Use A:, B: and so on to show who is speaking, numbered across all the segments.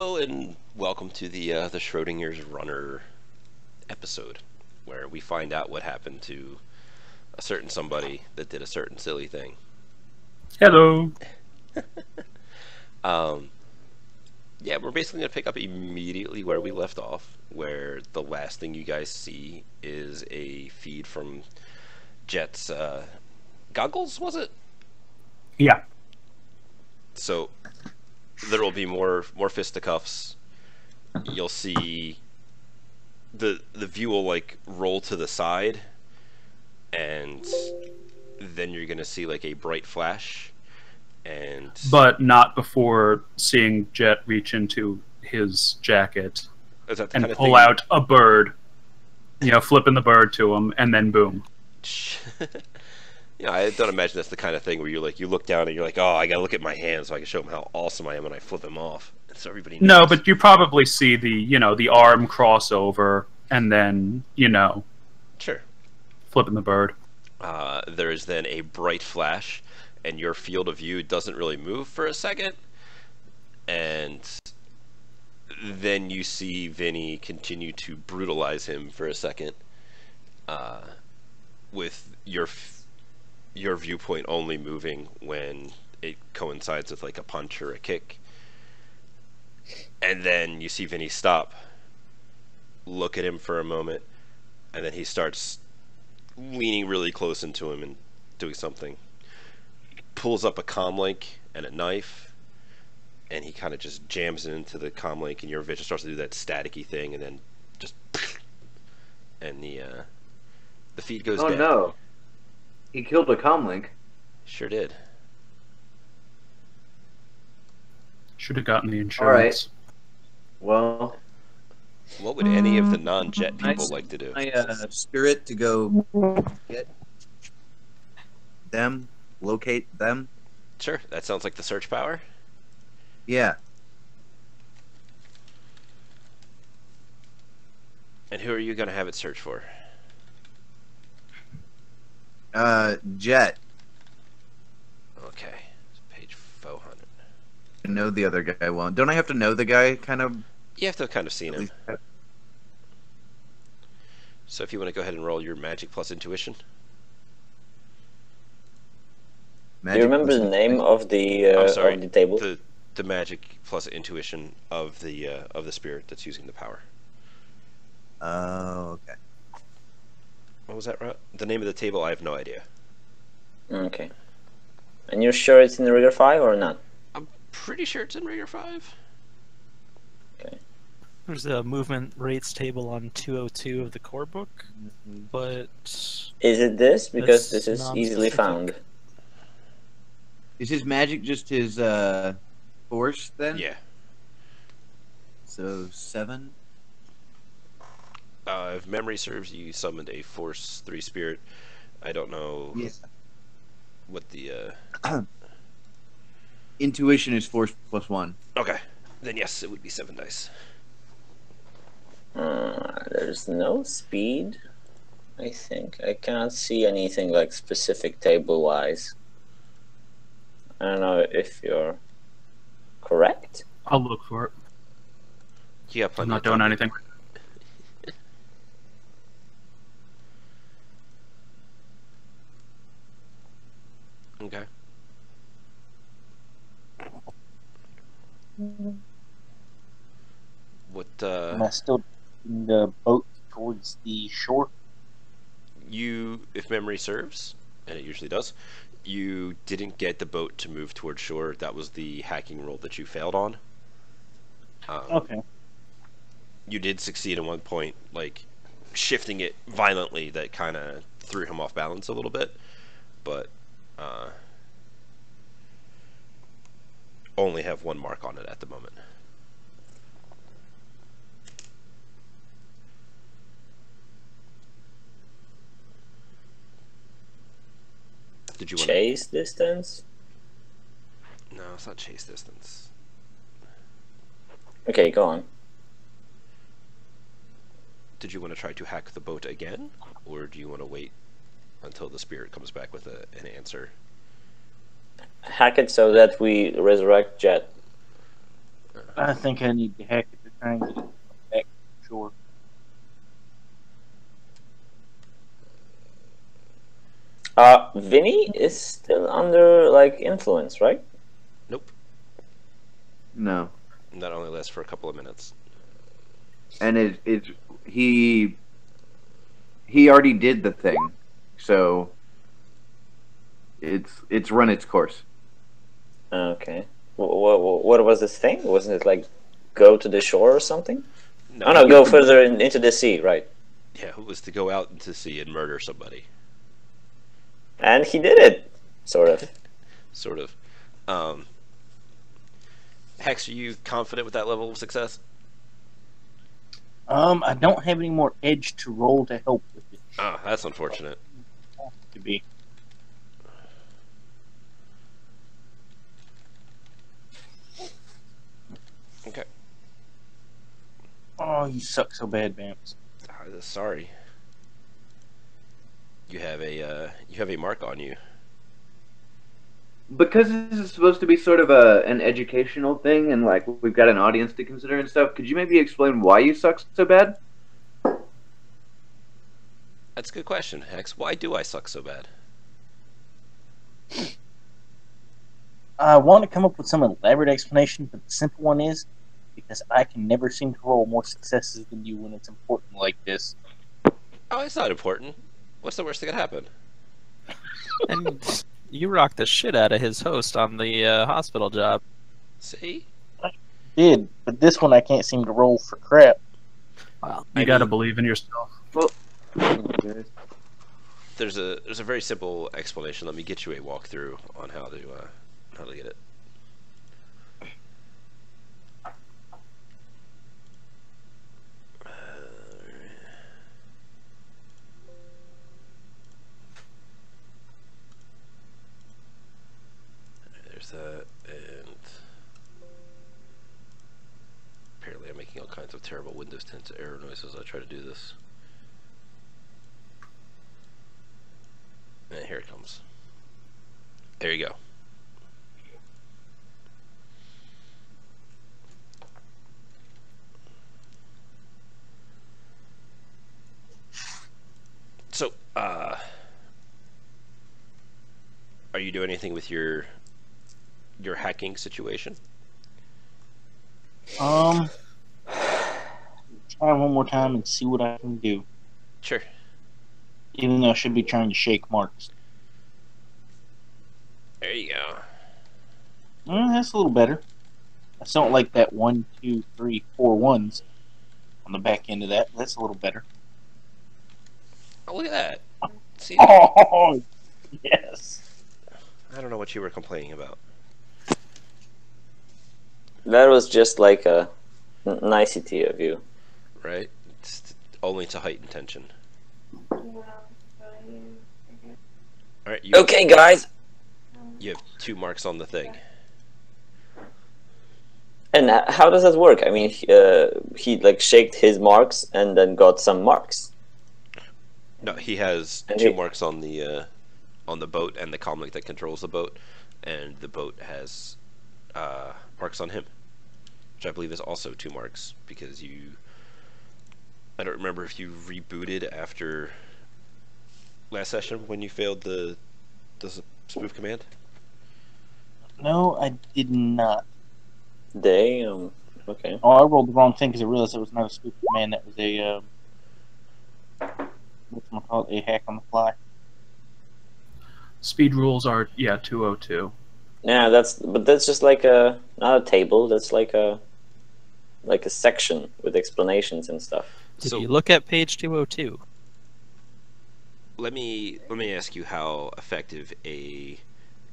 A: Hello and welcome to the Schrodinger's Runner episode, where we find out what happened to a certain somebody that did a certain silly thing.
B: Hello.
A: Um, yeah, we're basically gonna pick up immediately where we left off, where the last thing you guys see is a feed from Jet's goggles. Was it?
B: Yeah.
A: So there will be more fisticuffs. You'll see the view will like roll to the side, and then you're gonna see like a bright flash, and
B: But not before seeing Jet reach into his jacket
A: is that the
B: and
A: kind of
B: pull
A: thing?
B: out a bird, flipping the bird to him, and then boom.
A: Yeah, I don't imagine that's the kind of thing where you look down and you're like, oh, I gotta look at my hands so I can show them how awesome I am when I flip them off, and so everybody knows.
B: No, but you probably see the arm crossover, and then,
A: Sure.
B: flipping the bird.
A: There is then a bright flash, and your field of view doesn't really move for a second, and then you see Vinny continue to brutalize him for a second, with your viewpoint only moving when it coincides with like a punch or a kick. And then you see Vinny stop, look at him for a moment, and then he starts leaning really close into him and doing something. Pulls up a comm link and a knife, and he kind of just jams it into the comm link, and your vision starts to do that staticky thing, and then just and the feed goes
C: Oh
A: dead.
C: no. He killed a comlink.
A: Sure did.
B: Should have gotten the insurance.
C: Well,
A: What would any of the non-jet people like to do?
D: My spirit to go get them, locate them.
A: Sure, that sounds like the search power.
D: Yeah.
A: And who are you going to have it search for?
D: Jet.
A: Okay, page 400.
D: I know the other guy well. Don't I have to know the guy kind of?
A: You have to have kind of seen
D: At
A: him.
D: least,
A: So if you want to go ahead and roll your magic plus intuition.
E: Do you remember the name of the
A: I'm sorry,
E: of the table?
A: the magic plus intuition of the spirit that's using the power.
D: Oh, okay.
A: What was that, right? The name of the table, I have no idea.
E: Okay. And you're sure it's in Rigor 5 or not?
A: I'm pretty sure it's in Rigor 5.
E: Okay.
F: There's a movement rates table on 202 of the core book, but
E: Is it this? Because
F: That's
E: this is easily
F: non-specific.
E: found.
D: Is his magic just his force then?
A: Yeah.
D: So 7.
A: If memory serves, you summoned a Force 3 spirit. I don't know
D: Yeah.
A: what the...
D: Intuition is force plus 1.
A: Okay. Then yes, it would be 7 dice.
E: There's no speed, I think. I cannot see anything like specific table-wise. I don't know if you're correct.
B: I'll look for it.
A: You got
B: I'm
A: plenty
B: not
A: of time
B: doing
A: to-
B: anything.
A: Okay. What,
G: Am I still in the boat towards the shore?
A: if memory serves, and it usually does, you didn't get the boat to move towards shore. That was the hacking roll that you failed on.
G: Okay.
A: You did succeed at one point, like shifting it violently. That kind of threw him off balance a little bit, but only have one mark on it at the moment. Did you want?
E: Chase distance?
A: No, it's not chase distance.
E: Okay, go on.
A: Did you want to try to hack the boat again, or do you want to wait until the spirit comes back with an answer?
E: Hack it so that we resurrect Jet.
G: I think I need to hack it to try and get it back to shore.
E: Vinny is still under like influence, right?
A: Nope.
C: No.
A: That only lasts for a couple of minutes.
C: And he already did the thing, so it's run its course.
E: Okay. What was this thing? Wasn't it like go to the shore or something?
A: No,
E: Oh no, go further into the sea, right?
A: Yeah, it was to go out into sea and murder somebody.
E: And he did it, sort of.
A: Sort of. Hex, are you confident with that level of success?
G: I don't have any more edge to roll to help with it.
A: Ah, that's unfortunate.
G: To be.
A: Okay.
G: Oh, you suck so bad, Bamce.
A: Sorry. You have a mark on you.
C: Because this is supposed to be sort of an educational thing, and like we've got an audience to consider and stuff. Could you maybe explain why you suck so bad?
A: That's a good question, Hex. Why do I suck so bad?
G: I want to come up with some elaborate explanation, but the simple one is because I can never seem to roll more successes than you when it's important like this.
A: Oh, it's not important. What's the worst that could happen?
F: And you rocked the shit out of his host on the hospital job.
A: See?
G: Did, but this one I can't seem to roll for crap.
F: Well,
B: You gotta believe in yourself.
A: There's a very simple explanation. Let me get you a walkthrough on how to get it. There's that, and apparently I'm making all kinds of terrible Windows 10 error noises as I try to do this. And here it comes. There you go. So, are you doing anything with your hacking situation?
G: Try one more time and see what I can do.
A: Sure.
G: Even though I should be trying to shake marks.
A: There you go.
G: That's a little better. I don't like that 1, 2, 3, 4 ones on the back end of that. That's a little better.
A: Oh, look at that. See,
G: Oh, yes.
A: I don't know what you were complaining about.
E: That was just like a nicety of you.
A: Right? It's only to heighten tension. Alright,
E: Okay, guys.
A: You have 2 marks on the thing.
E: And how does that work? I mean, he like shaked his marks and then got some marks.
A: No, he has
E: And
A: 2
E: he-
A: marks on the boat and the comlink that controls the boat, and the boat has marks on him, which I believe is also 2 marks because you. I don't remember if you rebooted after last session when you failed the spoof command.
G: No, I did not.
E: Damn. Okay.
G: Oh, I rolled the wrong thing because I realized it was not a spoof command. That was a whatchamacallit, a hack on the fly.
B: Speed rules are 202.
E: Yeah, that's just like a not a table. That's like a section with explanations and stuff.
F: did
A: So
F: you look at page 202?
A: let me ask you how effective a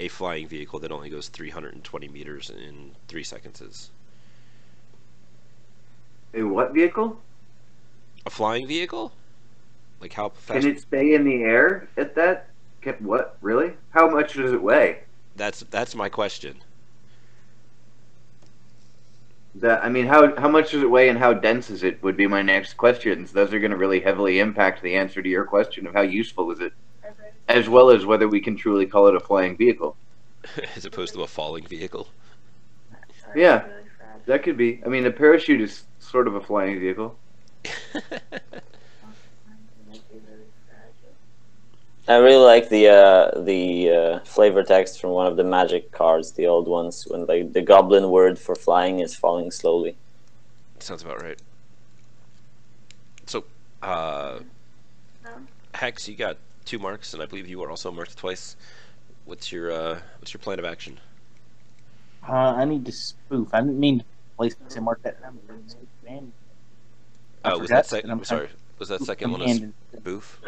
A: flying vehicle that only goes 320 meters in 3 seconds is.
C: A what vehicle?
A: A flying vehicle? Like how fast?
C: Can it stay in the air at that? What? Really? How much does it weigh?
A: That's my question.
C: I mean, how much does it weigh and how dense is it would be my next questions. Those are going to really heavily impact the answer to your question of how useful is it, as well as whether we can truly call it a flying vehicle.
A: As opposed to a falling vehicle.
C: Yeah. That could be. I mean, a parachute is sort of a flying vehicle.
E: I really like the flavor text from one of the magic cards, the old ones, when like the goblin word for flying is falling slowly.
A: Sounds about right. So, Hex, you got 2 marks, and I believe you were also marked twice. What's your plan of action?
G: I need to spoof. I didn't mean to place and mark that number. Man, I
A: Was
G: forgot
A: that
G: that I'm
A: sorry? Was that second one a
G: command.
A: spoof?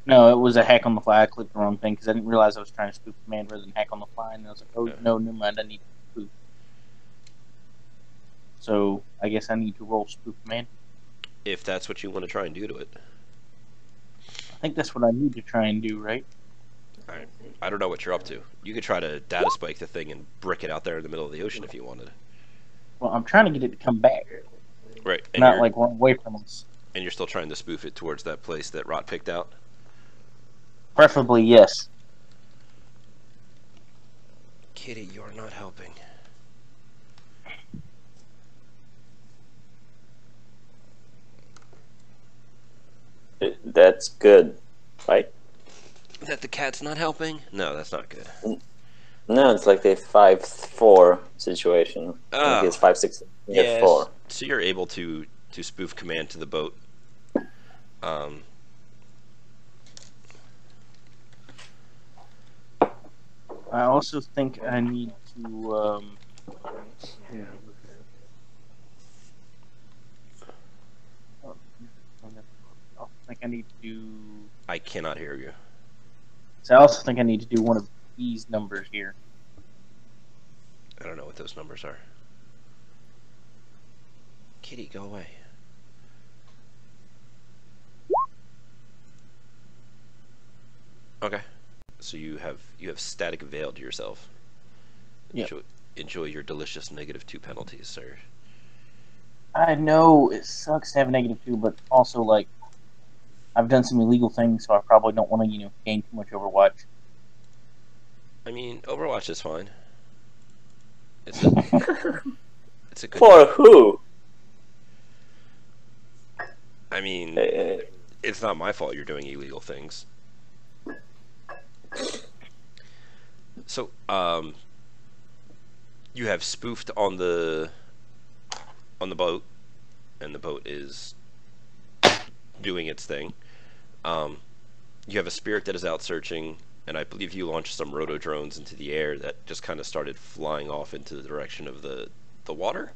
G: No, it was a hack on the fly. I clicked the wrong thing because I didn't realize I was trying to spoof command rather than hack on the fly, and I was like, oh,
A: Yeah.
G: no, never mind. I need to spoof. So I guess I need to roll spoof command.
A: If that's what you want to try and do to it.
G: I think that's what I need to try and do, right?
A: Alright. I don't know what you're up to. You could try to data spike the thing and brick it out there in the middle of the ocean if you wanted.
G: Well, I'm trying to get it to come back,
A: Right. And
G: not
A: you're,
G: like run away from us.
A: and you're still trying to spoof it towards that place that Rot picked out?
G: Preferably, yes.
A: Kitty, you're not helping.
E: That's good, right?
A: That the cat's not helping? No, that's not good.
E: No, it's like the 5-4 situation.
A: Oh.
E: Like it's 5-6. You have 4.
A: So you're able to spoof command to the boat.
G: I also think I need to. I think I need to do.
A: I cannot hear you.
G: So I also think I need to do one of these numbers here.
A: I don't know what those numbers are. Kitty, go away. Okay. So you have static veiled yourself.
G: Yep.
A: Enjoy your delicious -2 penalties, sir.
G: I know it sucks to have a -2, but also like I've done some illegal things, so I probably don't want to gain too much Overwatch.
A: I mean, Overwatch is fine. It's a, it's a good.
E: For who?
A: I mean, it's not my fault you're doing illegal things. So, you have spoofed on the boat, and the boat is doing its thing. You have a spirit that is out searching, and I believe you launched some roto drones into the air that just kind of started flying off into the direction of the water.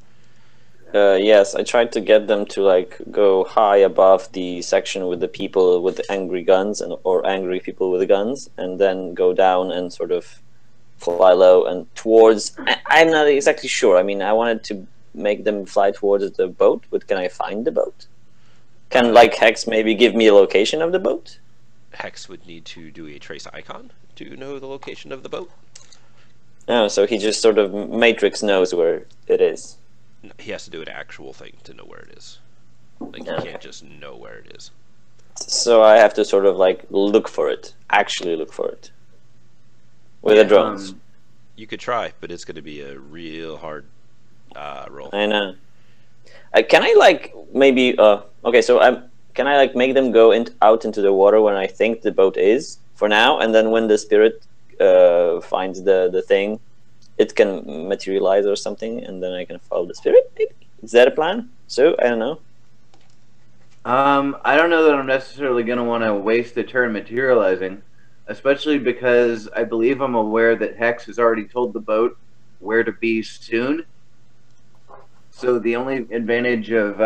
E: Yes, I tried to get them to like go high above the section with the people with the angry guns or angry people with the guns, and then go down and sort of fly low and towards. I'm not exactly sure. I mean, I wanted to make them fly towards the boat, but can I find the boat? Can like Hex maybe give me a location of the boat?
A: Hex would need to do a trace icon to know the location of the boat.
E: Oh, so he just sort of Matrix knows where it is.
A: No, he has to do an actual thing to know where it is. Like, you
E: Okay.
A: can't just know where it is.
E: So I have to sort of like look for it, actually look for it, with the drones.
A: You could try, but it's going to be a real hard roll.
E: I know. Can I like maybe? Okay, so can I like make them go out into the water when I think the boat is for now, and then when the spirit finds the thing, it can materialize or something, and then I can follow the spirit. Maybe is that a plan? So I don't know.
C: I don't know that I'm necessarily going to want to waste the turn materializing, especially because I believe I'm aware that Hex has already told the boat where to be soon. So the only advantage of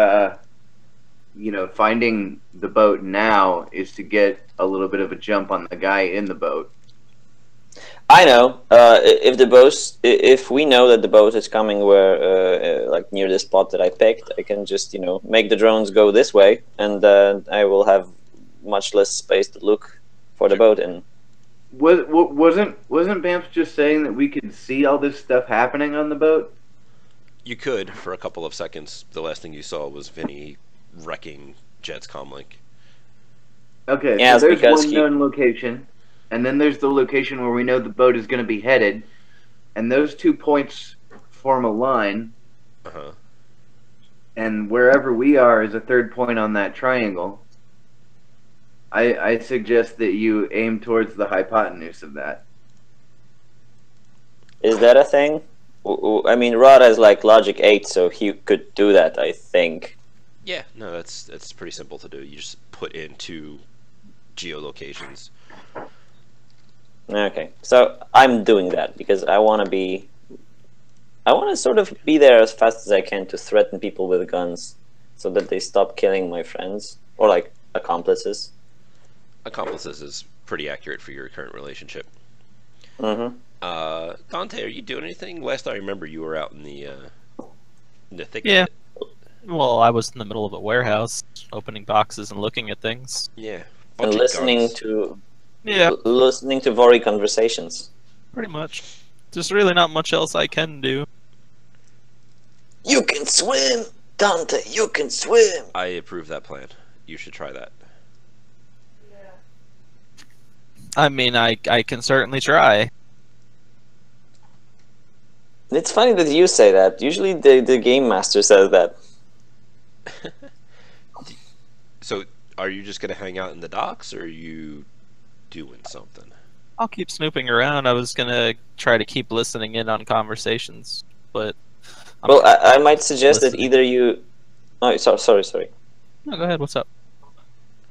C: finding the boat now is to get a little bit of a jump on the guy in the boat.
E: I know. If we know that the boat is coming where, like near the spot that I picked, I can just make the drones go this way, and I will have much less space to look for the boat in.
C: Wasn't Bamce just saying that we could see all this stuff happening on the boat?
A: You could, for a couple of seconds. The last thing you saw was Vinny wrecking Jet's comlink.
C: Okay,
E: Yeah,
C: so there's
E: because
C: one known location, and then there's the location where we know the boat is going to be headed, and those 2 points form a line,
A: Uh-huh.
C: And wherever we are is a third point on that triangle. I suggest that you aim towards the hypotenuse of that.
E: Is that a thing? I mean, Rod has like logic 8, so he could do that, I think.
A: Yeah, no, that's pretty simple to do. You just put in 2 geolocations.
E: Okay, so I'm doing that because I want to sort of be there as fast as I can to threaten people with guns so that they stop killing my friends or like accomplices.
A: Accomplices is pretty accurate for your current relationship.
E: Mm-hmm.
A: Dante, are you doing anything? Last I remember, you were out in the thick
F: Yeah.
A: of it.
F: Well, I was in the middle of a warehouse, opening boxes and looking at things.
A: Yeah,
E: And
A: bunch of guns.
E: listening to Vori conversations.
F: Pretty much. There's really not much else I can do.
E: You can swim, Dante. You can swim.
A: I approve that plan. You should try that.
F: I mean, I can certainly try.
E: It's funny that you say that. Usually the game master says that.
A: So, are you just gonna hang out in the docks, or are you doing something?
F: I'll keep snooping around. I was gonna try to keep listening in on conversations, but...
E: Well, I might suggest that
F: listening.
E: either you... Oh, sorry.
F: No, go ahead, what's up?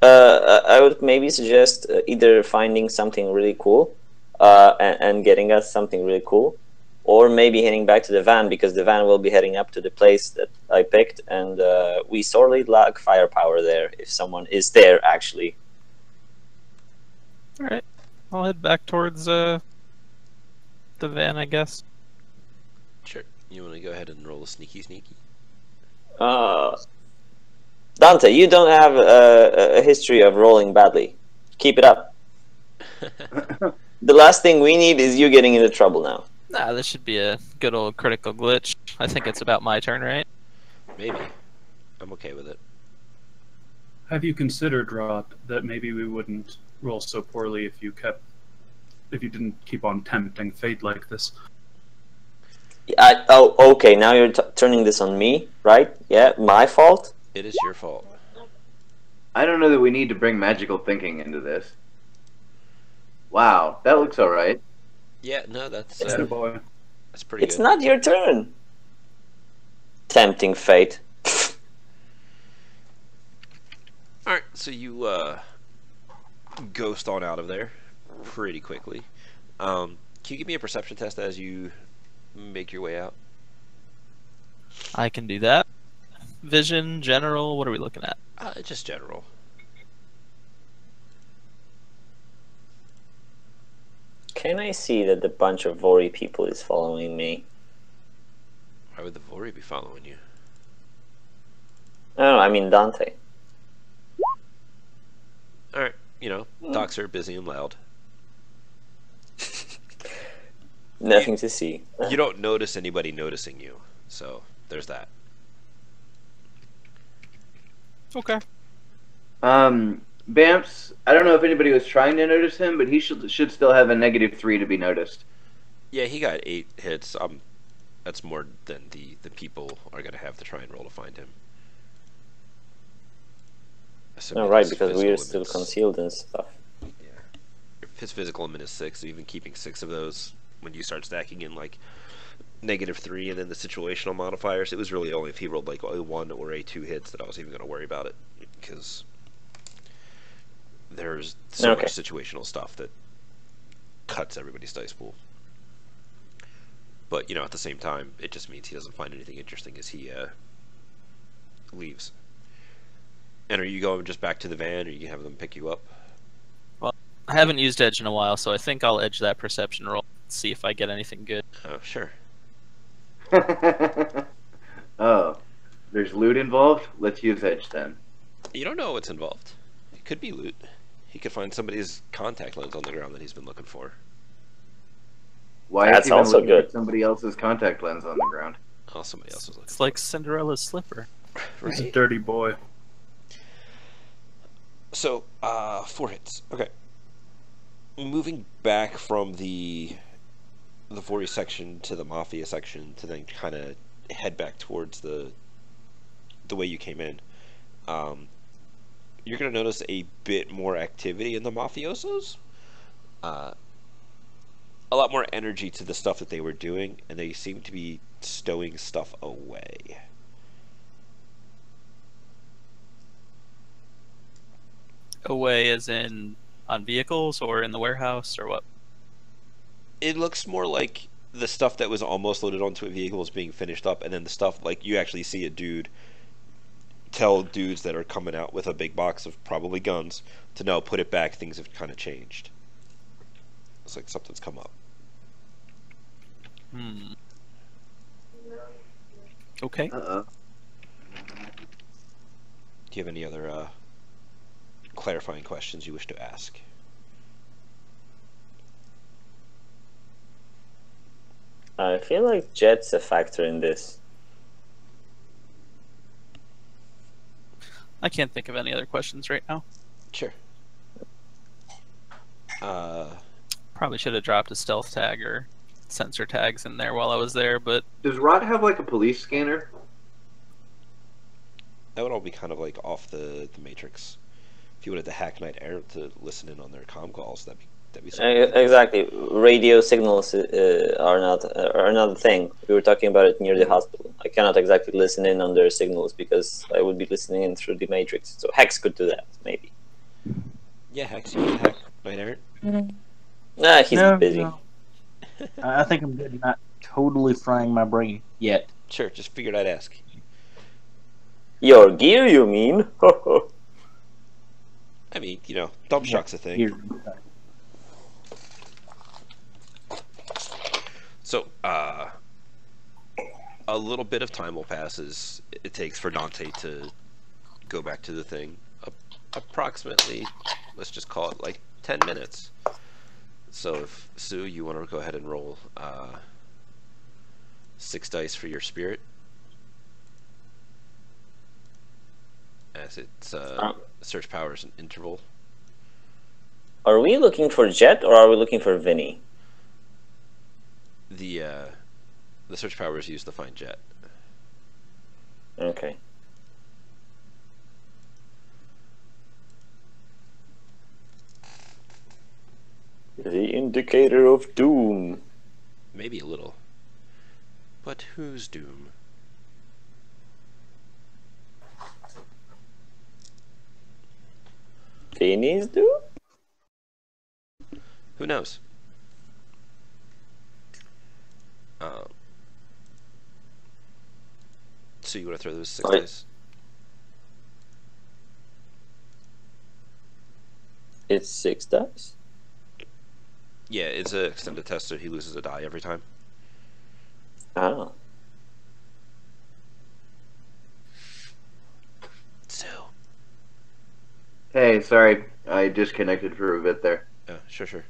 E: I would maybe suggest either finding something really cool and getting us something really cool, or maybe heading back to the van, because the van will be heading up to the place that I picked, and we sorely lack firepower there if someone is there, actually.
F: Alright, I'll head back towards the van, I guess.
A: Sure. You want to go ahead and roll a sneaky?
E: Dante, you don't have a history of rolling badly. Keep it up. The last thing we need is you getting into trouble now.
F: Nah, this should be a good old critical glitch. I think it's about my turn, right?
A: Maybe. I'm okay with it.
B: Have you considered, Rod, that maybe we wouldn't roll so poorly if you didn't keep on tempting fate like this?
E: Okay, now you're turning this on me, right? Yeah, my fault?
A: It is your fault.
C: I don't know that we need to bring magical thinking into this. Wow, that looks alright.
A: Yeah, no, that's
B: Atta boy.
A: that's pretty
E: It's
A: good.
E: not your turn. Tempting fate.
A: Alright, so you ghost on out of there pretty quickly. Can you give me a perception test as you make your way out?
F: I can do that. Vision, general, what are we looking at?
A: Just general.
E: Can I see that the bunch of Vori people is following me?
A: Why would the Vori be following you?
E: No, I mean Dante.
A: Alright, docks are busy and loud.
E: Nothing to see.
A: You don't notice anybody noticing you, so there's that.
F: Okay.
C: Bamce, I don't know if anybody was trying to notice him, but he should still have a -3 to be noticed.
A: Yeah, he got 8 hits. That's more than the people are gonna have to try and roll to find him.
E: No, right, because we are still concealed and stuff.
A: Yeah. His physical limit is 6, so even keeping 6 of those, when you start stacking in like -3 and then the situational modifiers, it was really only if he rolled like a 1 or a 2 hits that I was even going to worry about it, because there's so much situational stuff that cuts everybody's dice pool. But at the same time, it just means he doesn't find anything interesting as he leaves. And are you going just back to the van, or you have them pick you up?
F: Well, I haven't used edge in a while, so I think I'll edge that perception roll, see if I get anything good.
A: Oh, sure.
C: Oh, there's loot involved? Let's use edge then.
A: You don't know what's involved. It could be loot. He could find somebody's contact lens on the ground that he's been looking for.
C: Why
E: That's
C: is he
E: also
C: looking
E: good.
C: for somebody else's contact lens on the ground?
A: Oh, somebody else was looking.
F: It's like Cinderella's slipper.
B: He's a dirty boy.
A: So, 4 hits. Okay. Moving back from the Vori section to the Mafia section to then kind of head back towards the way you came in, you're gonna notice a bit more activity in the mafiosos. Uh, a lot more energy to the stuff that they were doing, and they seem to be stowing stuff away.
F: Away as in on vehicles or in the warehouse or what?
A: It looks more like the stuff that was almost loaded onto a vehicle is being finished up, and then the stuff like you actually see a dude tell dudes that are coming out with a big box of probably guns to no, put it back. Things have kind of changed. It's like something's come up.
F: Okay.
C: Uh-oh.
A: Do you have any other clarifying questions you wish to ask?
E: I feel like Jet's a factor in this.
F: I can't think of any other questions right now.
A: Sure.
F: Probably should have dropped a stealth tag or sensor tags in there while I was there, but
C: Does Rod have like a police scanner?
A: That would all be kind of like off the matrix. If you wanted to hack Night Errant to listen in on their comm calls, that'd be something.
E: Exactly. Radio signals are not a thing. We were talking about it near the hospital. I cannot exactly listen in on their signals because I would be listening in through the matrix. So Hex could do that, maybe.
A: Yeah, Hex, you can hack Night Errant.
E: Nah, he's busy.
G: No. I think I'm good. Not totally frying my brain yet.
A: Sure, just figured I'd ask.
E: Your gear, you mean?
A: I mean, dump shock's a thing.
G: Here.
A: So, a little bit of time will pass as it takes for Dante to go back to the thing. Approximately, let's just call it like 10 minutes. So if, Sue, you want to go ahead and roll 6 dice for your spirit. As it's search powers an interval.
E: Are we looking for Jet or are we looking for Vinny?
A: The search power is used to find Jet.
E: Okay. The indicator of doom.
A: Maybe a little. But whose doom?
E: Vinny's doom?
A: Who knows? So you want to throw those 6
E: Right.
A: dice?
E: It's 6 dice.
A: Yeah, it's an extended test, so he loses a die every time.
E: Ah.
A: So,
C: Hey, sorry, I disconnected for a bit there.
A: sure.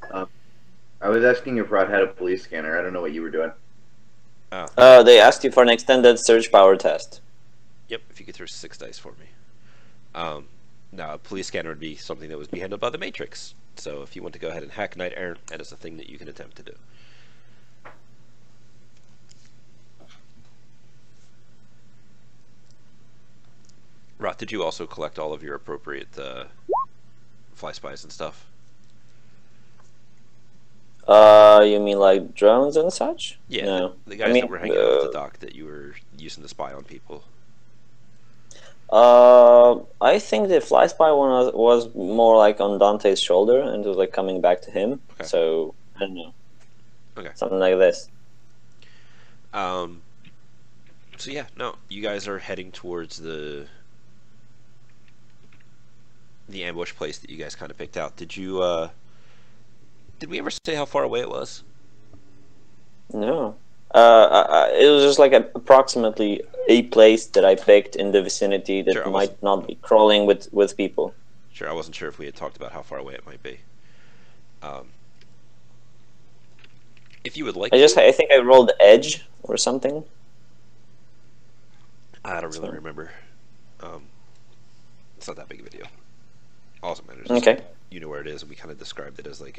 C: I was asking if Rod had a police scanner. I don't know what you were doing.
E: They asked you for an extended search power test.
A: Yep, if you could throw 6 dice for me. Now, a police scanner would be something that would be handled by the Matrix. So if you want to go ahead and hack Night Errant, that is a thing that you can attempt to do. Rot, did you also collect all of your appropriate fly spies and stuff?
E: You mean like drones and such?
A: Yeah,
E: No.
A: the guys that were hanging out at the dock that you were using to spy on people.
E: I think the fly spy one was more like on Dante's shoulder and it was like coming back to him.
A: Okay.
E: So I don't know.
A: Okay.
E: Something like this.
A: So yeah, no, you guys are heading towards the ambush place that you guys kind of picked out. Did we ever say how far away it was?
E: No. It was just like approximately a place that I picked in the vicinity that
A: Sure,
E: might not be crawling with people.
A: Sure, I wasn't sure if we had talked about how far away it might be. If you would like,
E: I think I rolled edge or something.
A: I don't really
E: So-
A: remember. It's not that big of a deal. All that matters is
E: Okay.
A: you know where it is, and we kind of described it as like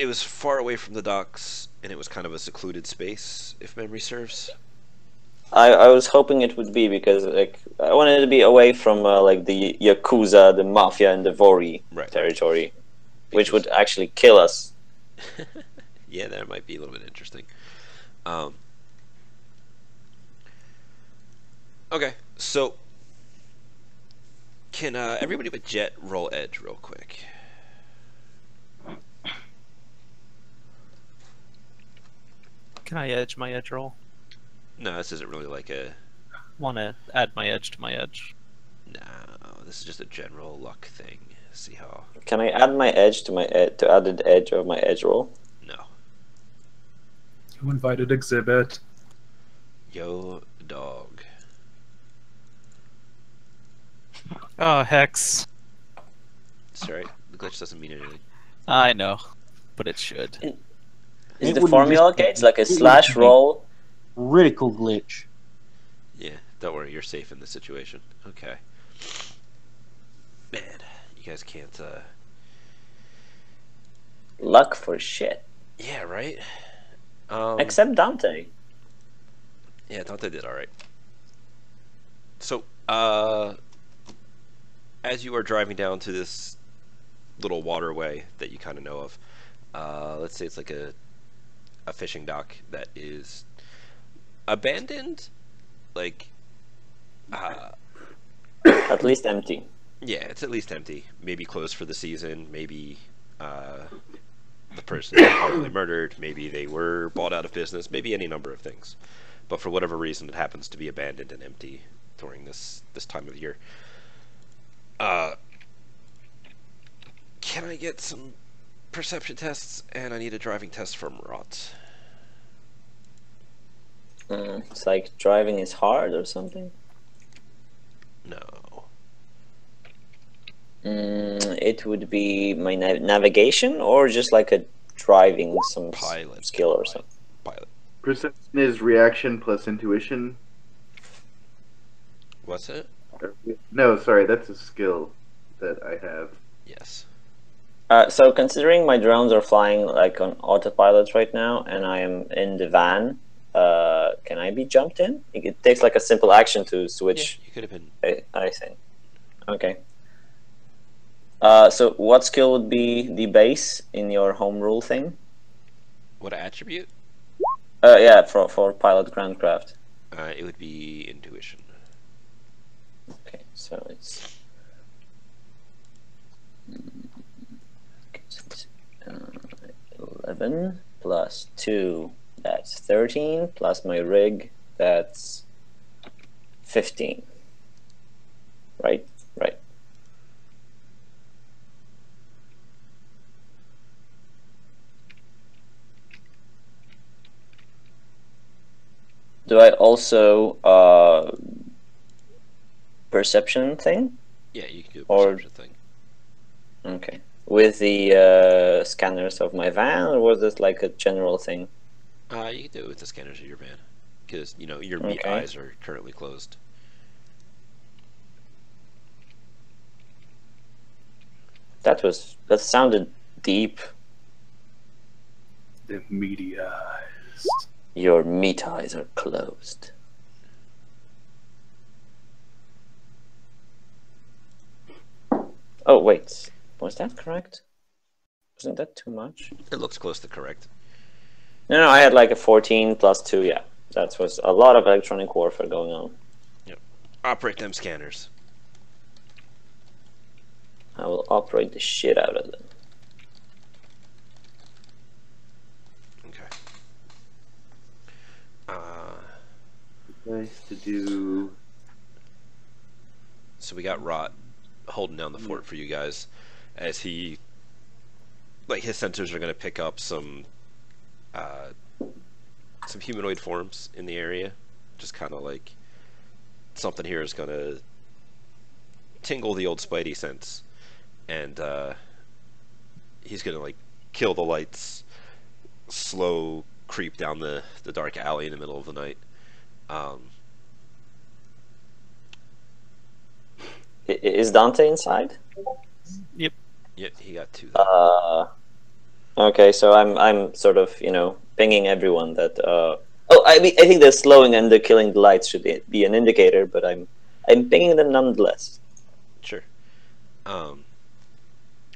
A: it was far away from the docks, and it was kind of a secluded space, if memory serves.
E: I was hoping it would be because like I wanted to be away from like the Yakuza, the Mafia, and the Vori territory, which would actually kill us.
A: Yeah, that might be a little bit interesting. Okay, so can everybody but Jet roll edge real quick?
F: Can I edge my edge roll?
A: No, this isn't really like a...
F: Want to add my edge to my edge.
A: No, this is just a general luck thing. See how...
E: Can I add my edge to my to added edge of my edge roll?
A: No.
B: Who invited Exhibit?
A: Yo, dog.
F: Oh, Hex.
A: It's alright. The glitch doesn't mean anything.
F: I know, but it should.
E: Is the formula okay? It's like a slash roll.
G: Critical glitch.
A: Yeah, don't worry. You're safe in this situation. Okay. Man, you guys can't,
E: Luck for shit.
A: Yeah, right?
E: Except Dante.
A: Yeah, Dante did alright. So, as you are driving down to this little waterway that you kind of know of, let's say it's like a fishing dock that is abandoned, like,
E: at least empty.
A: Yeah, it's at least empty. Maybe closed for the season. Maybe the person was probably murdered. Maybe they were bought out of business. Maybe any number of things. But for whatever reason, it happens to be abandoned and empty during this time of year. Can I get some perception tests? And I need a driving test from Rot.
E: It's like driving is hard or something.
A: No.
E: It would be my navigation or just like a driving some
A: Pilot
E: skill or something.
A: Pilot.
C: Perception is reaction plus intuition.
A: What's it?
C: No, sorry, that's a skill that I have.
A: Yes.
E: So considering my drones are flying like on autopilot right now, and I am in the van, can I be jumped in? It takes like a simple action to switch.
A: Yeah, you could have been.
E: I think. Okay. So what skill would be the base in your home rule thing?
A: What attribute?
E: Yeah, for pilot groundcraft.
A: It would be intuition.
E: Okay, so it's 11 plus 2, that's 13, plus my rig, that's 15. Right? Right. Do I also perception thing?
A: Yeah, you can do a
E: Or-
A: perception thing.
E: Okay. With the scanners of my van, or was it like a general thing?
A: You can do it with the scanners of your van. Because, you know, your meat
E: Okay.
A: eyes are currently closed.
E: That sounded deep.
B: The meaty eyes.
E: Your meat eyes are closed. Oh wait, was that correct? Wasn't that too much?
A: It looks close to correct.
E: No, I had like a 14 plus 2, yeah. That was a lot of electronic warfare going on.
A: Operate them scanners.
E: I will operate the shit out of them.
A: Okay.
C: Nice to do.
A: So we got Rot holding down the fort for you guys as he, like, his sensors are going to pick up some humanoid forms in the area. Just kind of like something here is going to tingle the old Spidey sense, and he's going to like kill the lights, slow creep down the dark alley in the middle of the night.
E: Is Dante inside?
F: Yep.
A: Yeah, he got 2.
E: Okay, Okay, so I'm sort of pinging everyone that. Oh, I mean, I think the slowing and the killing the lights should be an indicator, but I'm pinging them nonetheless.
A: Sure. Let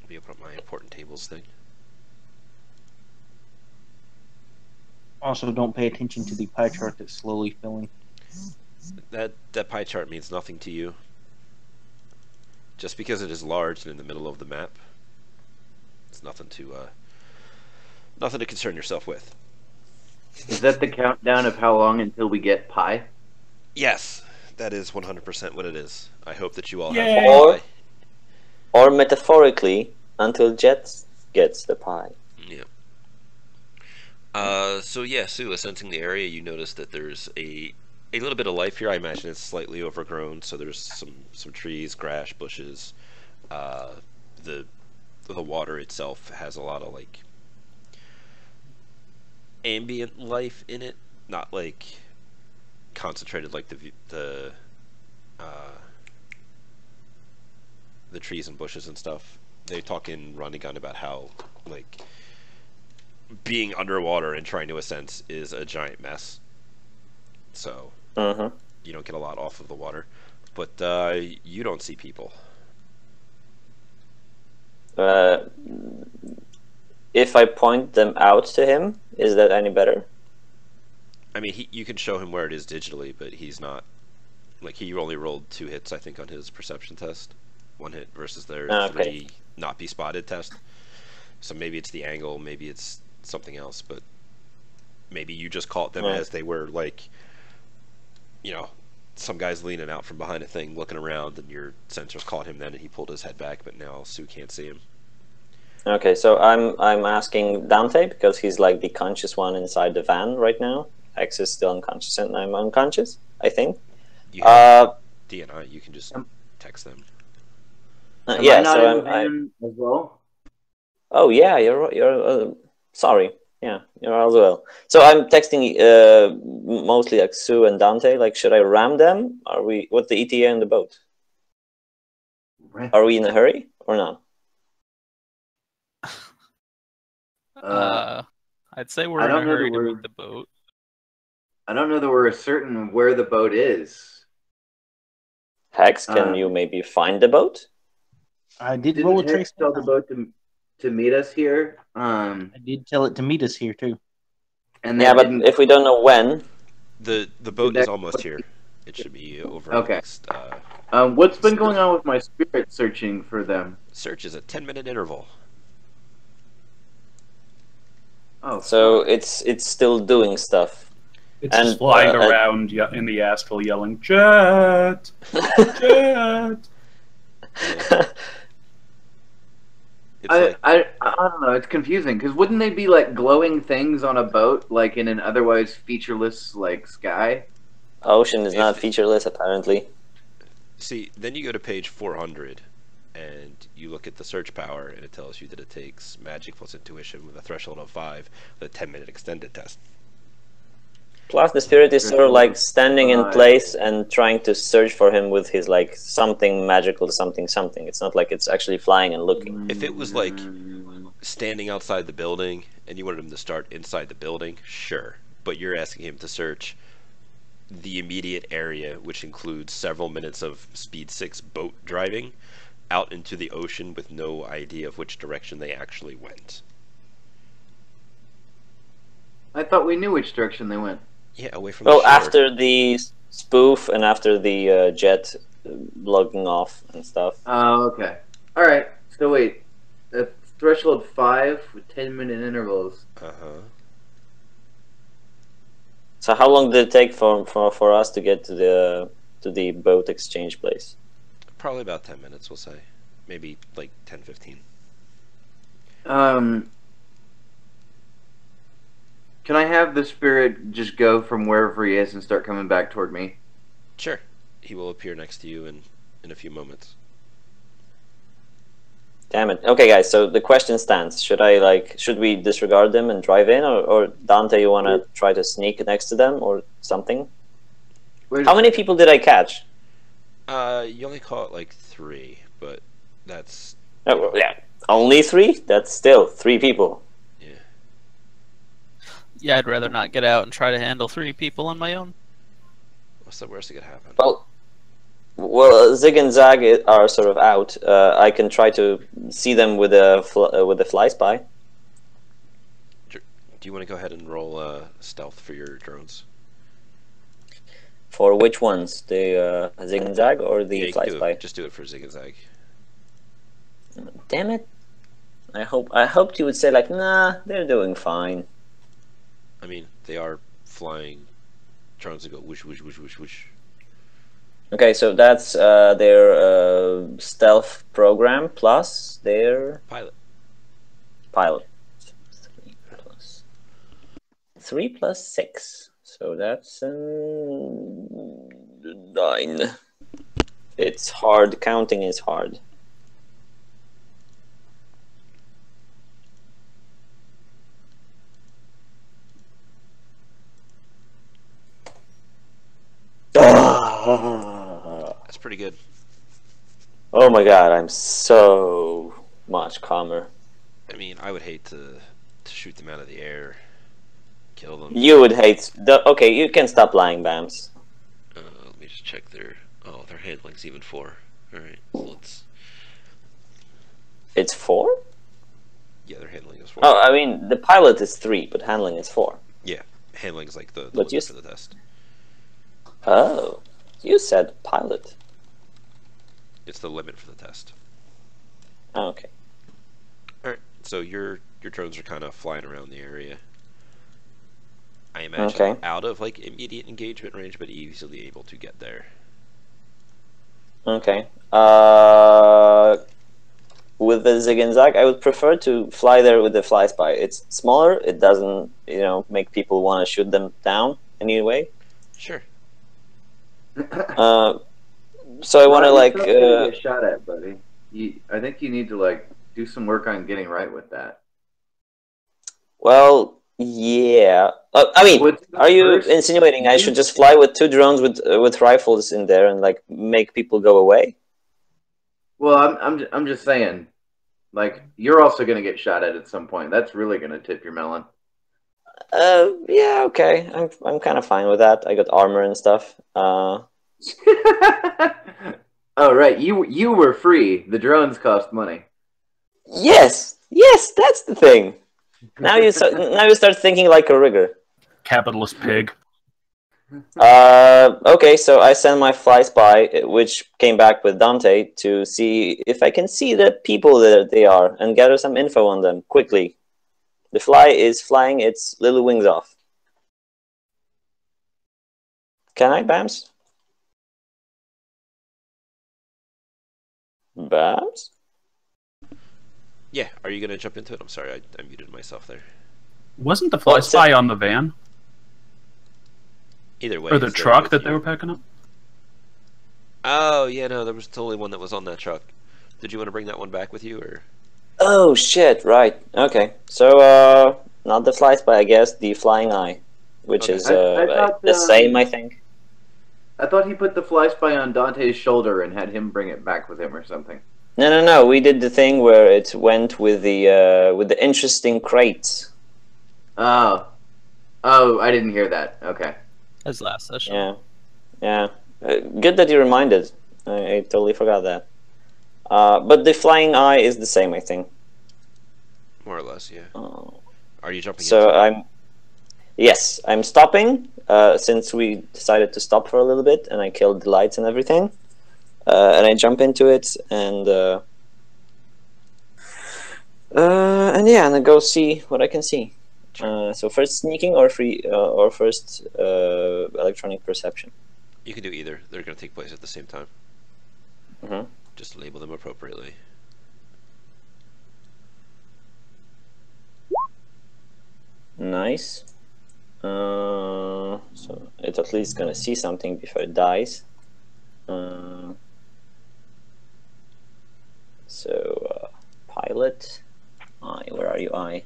A: me open up my important tables thing.
G: Also, don't pay attention to the pie chart that's slowly filling.
A: That pie chart means nothing to you. Just because it is large and in the middle of the map, it's nothing to concern yourself with.
C: Is that the countdown of how long until we get pi?
A: Yes, that is 100% what it is. I hope that you all
B: Yay!
A: have
E: Or-
A: pie.
E: Or metaphorically, until Jet gets the pie.
A: Yeah. So yeah, Sue, sensing the area, you notice that there's a little bit of life here. I imagine it's slightly overgrown, so there's some trees, grass, bushes. The water itself has a lot of like ambient life in it, not like concentrated like the trees and bushes and stuff. They talk in Run and Gun about how like being underwater and trying to ascend is a giant mess. So you don't get a lot off of the water, but you don't see people.
E: If I point them out to him, is that any better?
A: I mean, you can show him where it is digitally, but he's not like he only rolled 2 hits, I think, on his perception test. 1 hit versus their 3 not be spotted test. So maybe it's the angle, maybe it's something else, but maybe you just caught them as they were like, some guy's leaning out from behind a thing, looking around, and your sensors caught him then, and he pulled his head back. But now Sue can't see him.
E: Okay, so I'm asking Dante because he's like the conscious one inside the van right now. X is still unconscious, and I'm unconscious, I think.
A: You have DNI. You can just text them.
C: Am
E: yeah,
C: I not
E: so
C: in the van as well?
E: Oh yeah, you're sorry. Yeah, you're as well. So I'm texting mostly like Sue and Dante. Like, should I ram them? What's the ETA on the boat? Are we in a hurry or not?
F: I'd say we're in a hurry to meet the boat.
C: I don't know that we're certain where the boat is.
E: Hex, can you maybe find the boat?
G: I did roll a
C: Didn't Hex
G: trace.
C: tell the boat to meet us here?
G: I did tell it to meet us here too.
C: And
E: yeah, but if we don't know when,
A: the boat is almost here. It should be over.
C: Okay.
A: Next,
C: what's been going on with my spirit searching for them?
A: Search is a 10-minute interval.
E: Oh, so it's still doing stuff.
B: It's just flying around in the astral, yelling "Jet, Jet."
C: I don't know. It's confusing because wouldn't they be like glowing things on a boat, like in an otherwise featureless like sky?
E: Ocean is not featureless, apparently.
A: See, then you go to page 400, and you look at the search power, and it tells you that it takes magic plus intuition with a threshold of 5, with a 10-minute extended test.
E: Plus, the spirit is sort of like standing in place and trying to search for him with his like something magical, something. It's not like it's actually flying and looking.
A: If it was like standing outside the building and you wanted him to start inside the building, sure. But you're asking him to search the immediate area, which includes several minutes of speed 6 boat driving out into the ocean with no idea of which direction they actually went.
C: I thought we knew which direction they went.
A: Yeah, away from the shore.
E: After the spoof and after the jet logging off and stuff.
C: Oh, okay. All right. So wait, the threshold 5 with 10-minute intervals.
E: So how long did it take for us to get to the boat exchange place?
A: Probably about 10 minutes, we'll say. Maybe like 10-15.
C: Can I have the spirit just go from wherever he is and start coming back toward me?
A: Sure. He will appear next to you in a few moments.
E: Damn it. Okay, guys, so the question stands. Should we disregard them and drive in? Or Dante, you want to try to sneak next to them or something? How many people did I catch?
A: You only caught like 3, but that's...
E: Oh, yeah, only 3? That's still 3 people.
F: Yeah, I'd rather not get out and try to handle 3 people on my own.
A: What's the worst that could happen?
E: Well, Zig and Zag are sort of out. I can try to see them with a fly spy.
A: Do you want to go ahead and roll stealth for your drones?
E: For which ones? The Zig and Zag or the
A: Yeah, you
E: fly
A: can do
E: spy?
A: it. Just do it for Zig and Zag.
E: Damn it! I hoped you would say like, nah, they're doing fine.
A: I mean, they are flying drones that go whoosh, whoosh, whoosh, whoosh, whoosh.
E: Okay, so that's their stealth program plus their
A: Pilot.
E: pilot. 3 plus 6, so that's 9. It's hard. Counting is hard.
A: That's pretty good.
E: Oh my god, I'm so much calmer.
A: I mean, I would hate to shoot them out of the air, kill them.
E: You would hate. Okay, you can stop lying, Bams.
A: Let me just check their. Oh, their handling's even 4. All right, so let's.
E: It's 4?
A: Yeah, their handling is 4.
E: Oh, I mean, the pilot is 3, but handling is 4.
A: Yeah, handling's like the
E: But
A: limit for the test.
E: Oh, you said pilot.
A: It's the limit for the test.
E: Oh, okay.
A: All right, so your drones are kind of flying around the area. I imagine out of like immediate engagement range, but easily able to get there.
E: Okay. With the Zig and Zag, I would prefer to fly there with the fly spy. It's smaller. It doesn't, make people want to shoot them down anyway.
A: Sure.
E: So I want to like
C: get shot at, buddy. I think you need to like do some work on getting right with that.
E: Well, yeah. I mean, are you insinuating I should just fly with 2 drones with rifles in there and like make people go away?
C: Well, I'm just saying, like you're also gonna get shot at some point. That's really gonna tip your melon.
E: Yeah, okay. I'm kind of fine with that. I got armor and stuff.
C: Oh right, you were free. The drones cost money.
E: Yes, that's the thing. Now you start thinking like a rigger.
B: Capitalist pig.
E: Okay, so I send my fly spy, which came back with Dante, to see if I can see the people that they are and gather some info on them quickly. The fly is flying its little wings off. Can I, Bams? Bams?
A: Yeah, are you gonna jump into it? I'm sorry, I muted myself there.
B: Wasn't the fly spy on the van?
A: Either way.
B: Or the truck that they were picking up?
A: Oh, yeah, no, there was totally one that was on that truck. Did you want to bring that one back with you, or?
E: Oh, shit, right. Okay, so, not the fly spy, I guess, the flying eye, which is
C: I thought,
E: the same, I think.
C: I thought he put the fly spy on Dante's shoulder and had him bring it back with him or something.
E: No. We did the thing where it went with the interesting crates.
C: Oh, I didn't hear that. Okay.
F: As last session.
E: Yeah. Good that you reminded. I totally forgot that. But the flying eye is the same, I think.
A: More or less, yeah. Are you jumping?
E: So Yes, I'm stopping. Since we decided to stop for a little bit, and I killed the lights and everything. And I jump into it, and yeah, and I go see what I can see. So first sneaking or first electronic perception.
A: You can do either. They're going to take place at the same time.
E: Mm-hmm.
A: Just label them appropriately.
E: Nice. So it's at least gonna see something before it dies. Pilot. Where are you, I?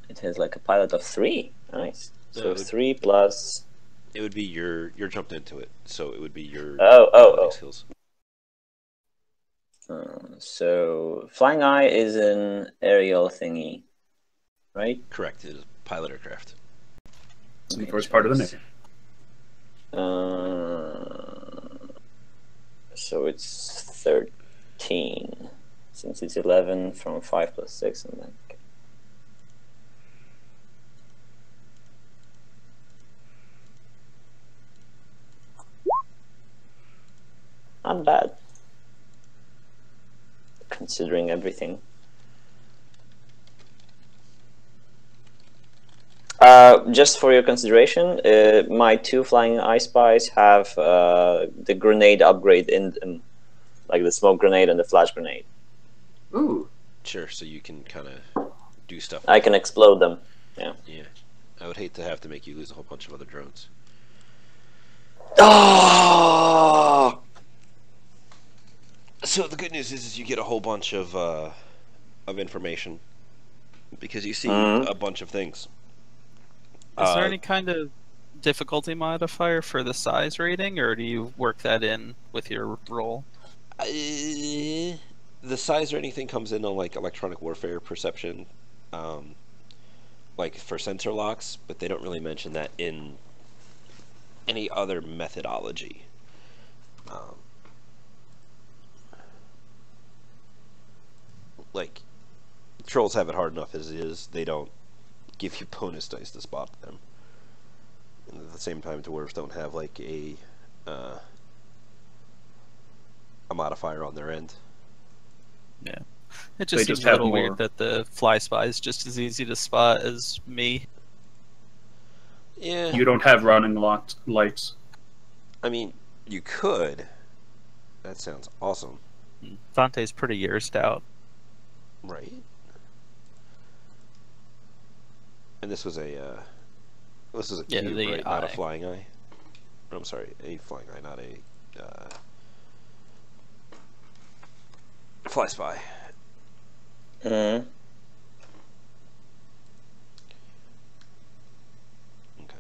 E: It has like a pilot of 3. Nice. So 3 plus.
A: It would be you're jumped into it, so it would be your skills.
E: So flying eye is an aerial thingy, right?
A: Correct. It is Pilot aircraft.
B: It's the first part of the name.
E: So it's 13, since it's 11 from 5 plus 6, and then. Okay. Not bad, considering everything. Just for your consideration, my 2 flying I spies have the grenade upgrade in them, like the smoke grenade and the flash grenade.
C: Ooh.
A: Sure, so you can kind of do stuff.
E: I can explode them. Yeah.
A: Yeah. I would hate to have to make you lose a whole bunch of other drones.
E: Oh!
A: So the good news is you get a whole bunch of information because you see a bunch of things.
F: Is there any kind of difficulty modifier for the size rating, or do you work that in with your roll?
A: The size or anything comes in on like electronic warfare perception, like for sensor locks, but they don't really mention that in any other methodology. Like trolls have it hard enough as it is. They don't give you bonus dice to spot them. And at the same time, dwarves don't have like a modifier on their end.
F: Yeah, it just
B: They
F: seems
B: just
F: a
B: have
F: little
B: more.
F: weird that the fly spy is just as easy to spot as me.
A: Yeah.
B: You don't have running lights.
A: I mean, you could. That sounds awesome.
F: Vante's pretty yearsed out.
A: Right. And this was a
F: Yeah,
A: cube,
F: the
A: right? Not a
F: eye.
A: flying eye. I'm sorry, a flying eye, not a fly spy.
E: Mm-hmm.
A: Okay.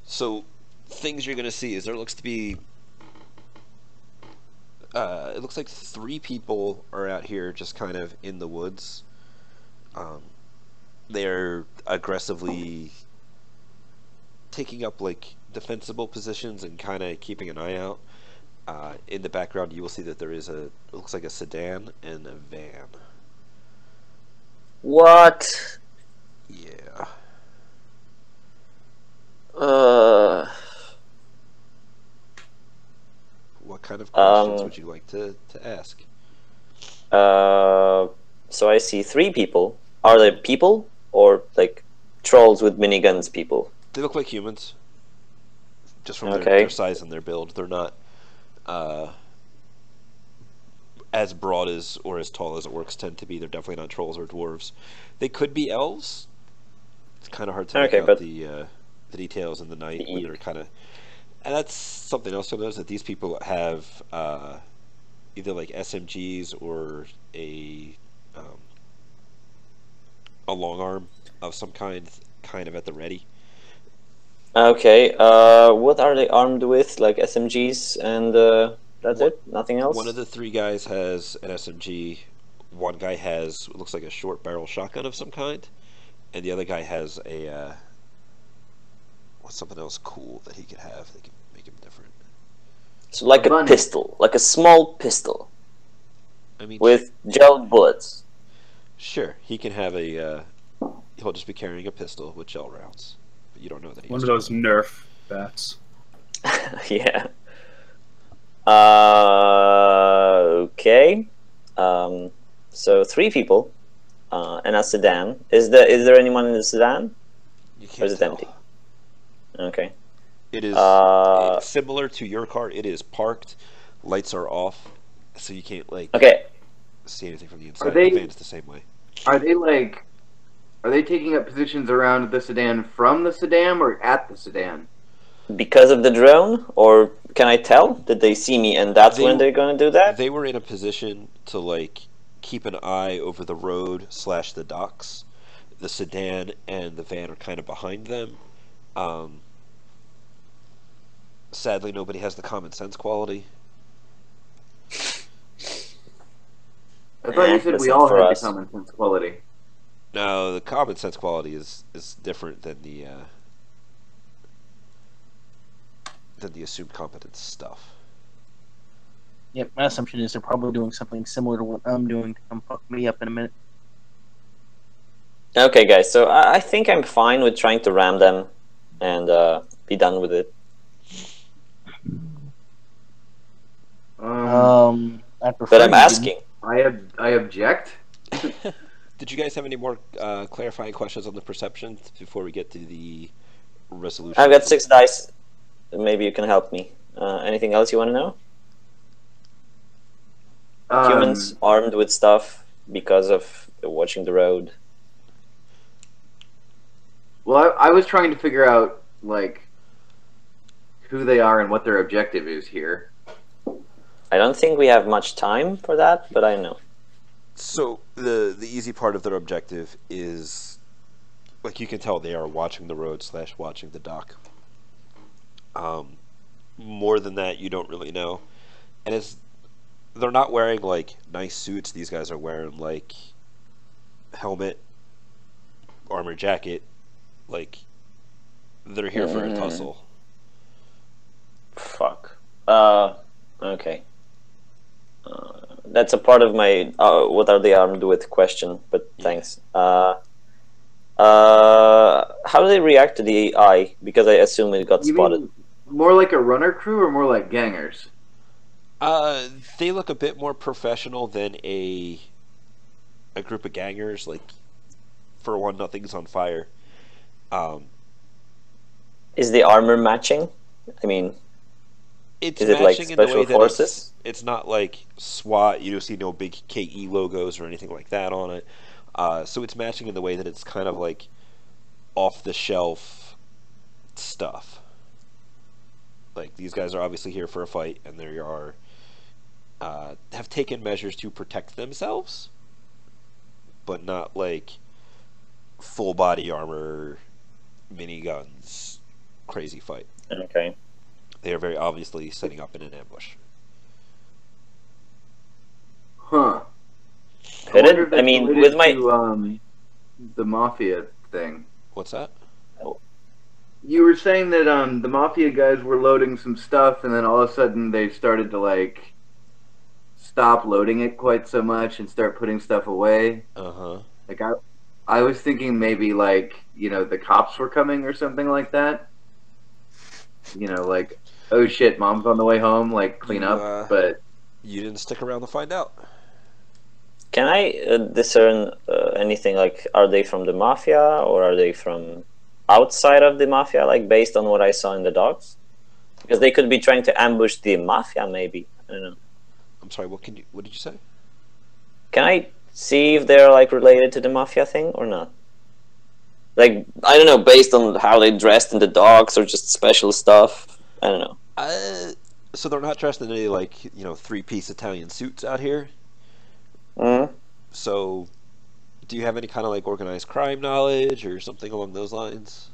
A: So, things you're going to see is there looks to be. It looks like 3 people are out here just kind of in the woods. They're aggressively taking up like defensible positions and kind of keeping an eye out. In the background, you will see that there is it looks like a sedan and a van.
E: What?
A: Yeah. What kind of questions would you like to ask?
E: So I see 3 people. Are they people or like trolls with miniguns people?
A: They look like humans. Just from
E: Okay.
A: their size and their build. They're not as broad as or as tall as orcs tend to be. They're definitely not trolls or dwarves. They could be elves. It's kind of hard to make
E: Okay,
A: out
E: but
A: the details in the night when
E: the-
A: they're kind of. And that's something else to notice, that these people have either like SMGs or a long arm of some kind of at the ready.
E: Okay, what are they armed with? Like SMGs and that's
A: What-
E: it? Nothing else?
A: One of the 3 guys has an SMG. One guy has what looks like a short barrel shotgun of some kind, and the other guy has a what's something else cool that he could have that could make him different.
E: So like a
C: Bunny.
E: pistol, like a small pistol
A: I mean,
E: with gel bullets.
A: sure, he can have a. He'll just be carrying a pistol with shell rounds, but you don't know that he
B: One
A: has
B: of those
A: to.
B: Nerf bats.
E: Yeah. Okay. So 3 people, and a sedan. Is there anyone in the sedan?
A: You
E: Or
A: can't
E: is it
A: tell.
E: empty? Okay.
A: It is it's similar to your car. It is parked, lights are off, so you can't like
E: Okay.
A: see anything from the inside.
C: they-
A: The van's the same way.
C: Are they taking up positions around the sedan from the sedan or at the sedan?
E: Because of the drone, or can I tell? Did they see me, and that's
A: They-
E: when they're gonna do that?
A: They were in a position to like keep an eye over the road / the docks. The sedan and the van are kind of behind them. Sadly, nobody has the common sense quality.
C: I thought you said
E: That's
C: we
E: not
C: all
E: for
C: had
E: us.
C: the common sense quality.
A: No, the common sense quality is different than the assumed competence stuff.
G: Yep, my assumption is they're probably doing something similar to what I'm doing to come fuck me up in a minute.
E: Okay, guys. So I think I'm fine with trying to ram them and be done with it.
G: I prefer
E: But I'm
G: you
E: asking.
C: I object.
A: Did you guys have any more clarifying questions on the perception before we get to the resolution?
E: I've got 6 dice. Maybe you can help me. Anything else you want to know? Humans armed with stuff because of watching the road.
C: Well, I was trying to figure out like who they are and what their objective is here.
E: I don't think we have much time for that, but I know.
A: So the easy part of their objective is, like, you can tell they are watching the road / watching the dock. More than that, you don't really know, and they're not wearing like nice suits. These guys are wearing like helmet, armor jacket. Like, they're here for a tussle.
E: Fuck. Okay. That's a part of my what are they armed with question, but thanks. How do they react to the eye? Because I assume it got
C: You
E: spotted.
C: mean more like a runner crew or more like gangers?
A: They look a bit more professional than a group of gangers. Like, for one, nothing's on fire.
E: Is the armor matching? I mean,
A: It's
E: is it like
A: matching in the way
E: special
A: that
E: forces?
A: it's not like SWAT. You don't see no big KE logos or anything like that on it. So it's matching in the way that it's kind of like off the shelf stuff. Like, these guys are obviously here for a fight, and they are have taken measures to protect themselves, but not like full body armor, miniguns, crazy fight.
E: Okay.
A: They are very obviously setting up in an ambush.
C: Huh.
E: Could
C: wonder
E: it?
C: if
E: I
C: that's
E: mean,
C: related
E: with my
C: to, the mafia thing.
A: What's that?
C: You were saying that the mafia guys were loading some stuff, and then all of a sudden they started to like stop loading it quite so much and start putting stuff away. Like I was thinking maybe like the cops were coming or something like that. Like, oh shit, mom's on the way home, like clean up. But
A: you didn't stick around to find out.
E: can I discern anything? Like, are they from the mafia or are they from outside of the mafia? Like, based on what I saw in the dogs, because they could be trying to ambush the mafia. Maybe, I don't know.
A: I'm sorry. What did you say?
E: Can I see if they're like related to the mafia thing or not? Like, I don't know, based on how they dressed in the dogs or just special stuff. I don't know.
A: So they're not dressed in any like 3-piece Italian suits out here. So, do you have any kind of like organized crime knowledge or something along those lines?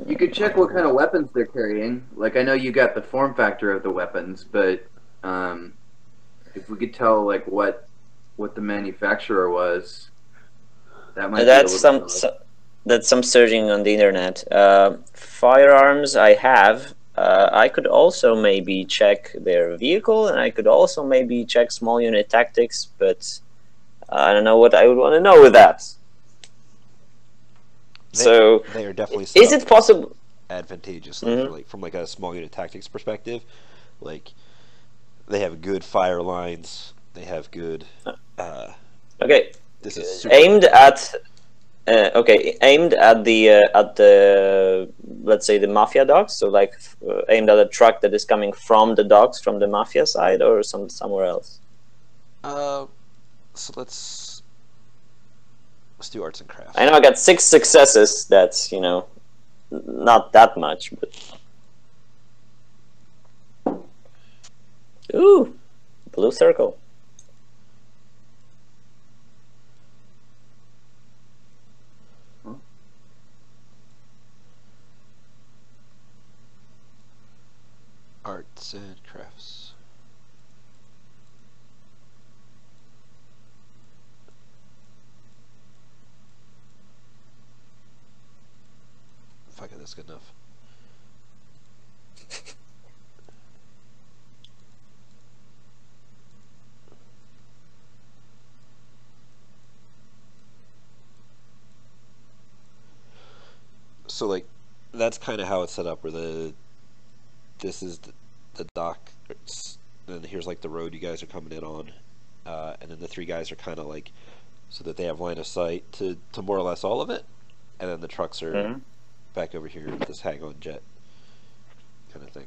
C: you could check what kind of weapons they're carrying. Like, I know you got the form factor of the weapons, but if we could tell like what the manufacturer was, that might
E: That's
C: be a little
E: that's some searching on the internet. Firearms I have. I could also maybe check their vehicle, and I could also maybe check small unit tactics, but I don't know what I would want to know with that.
A: They are definitely set
E: is
A: up
E: it possible
A: advantageously from like a small unit tactics perspective? Like, they have good fire lines. They have good.
E: Okay.
A: This is super
E: aimed at. Aimed at the let's say the mafia dogs. So like aimed at a truck that is coming from the dogs from the mafia side or somewhere else.
A: So let's do arts and crafts.
E: I know I got 6 successes. That's not that much, but ooh, blue circle.
A: Arts and crafts. That's good enough. So like, that's kind of how it's set up. Where this is the dock, and here's like the road you guys are coming in on, and then the three guys are kind of like, so that they have line of sight to more or less all of it, and then the trucks are back over here with this hang-on jet kind of thing.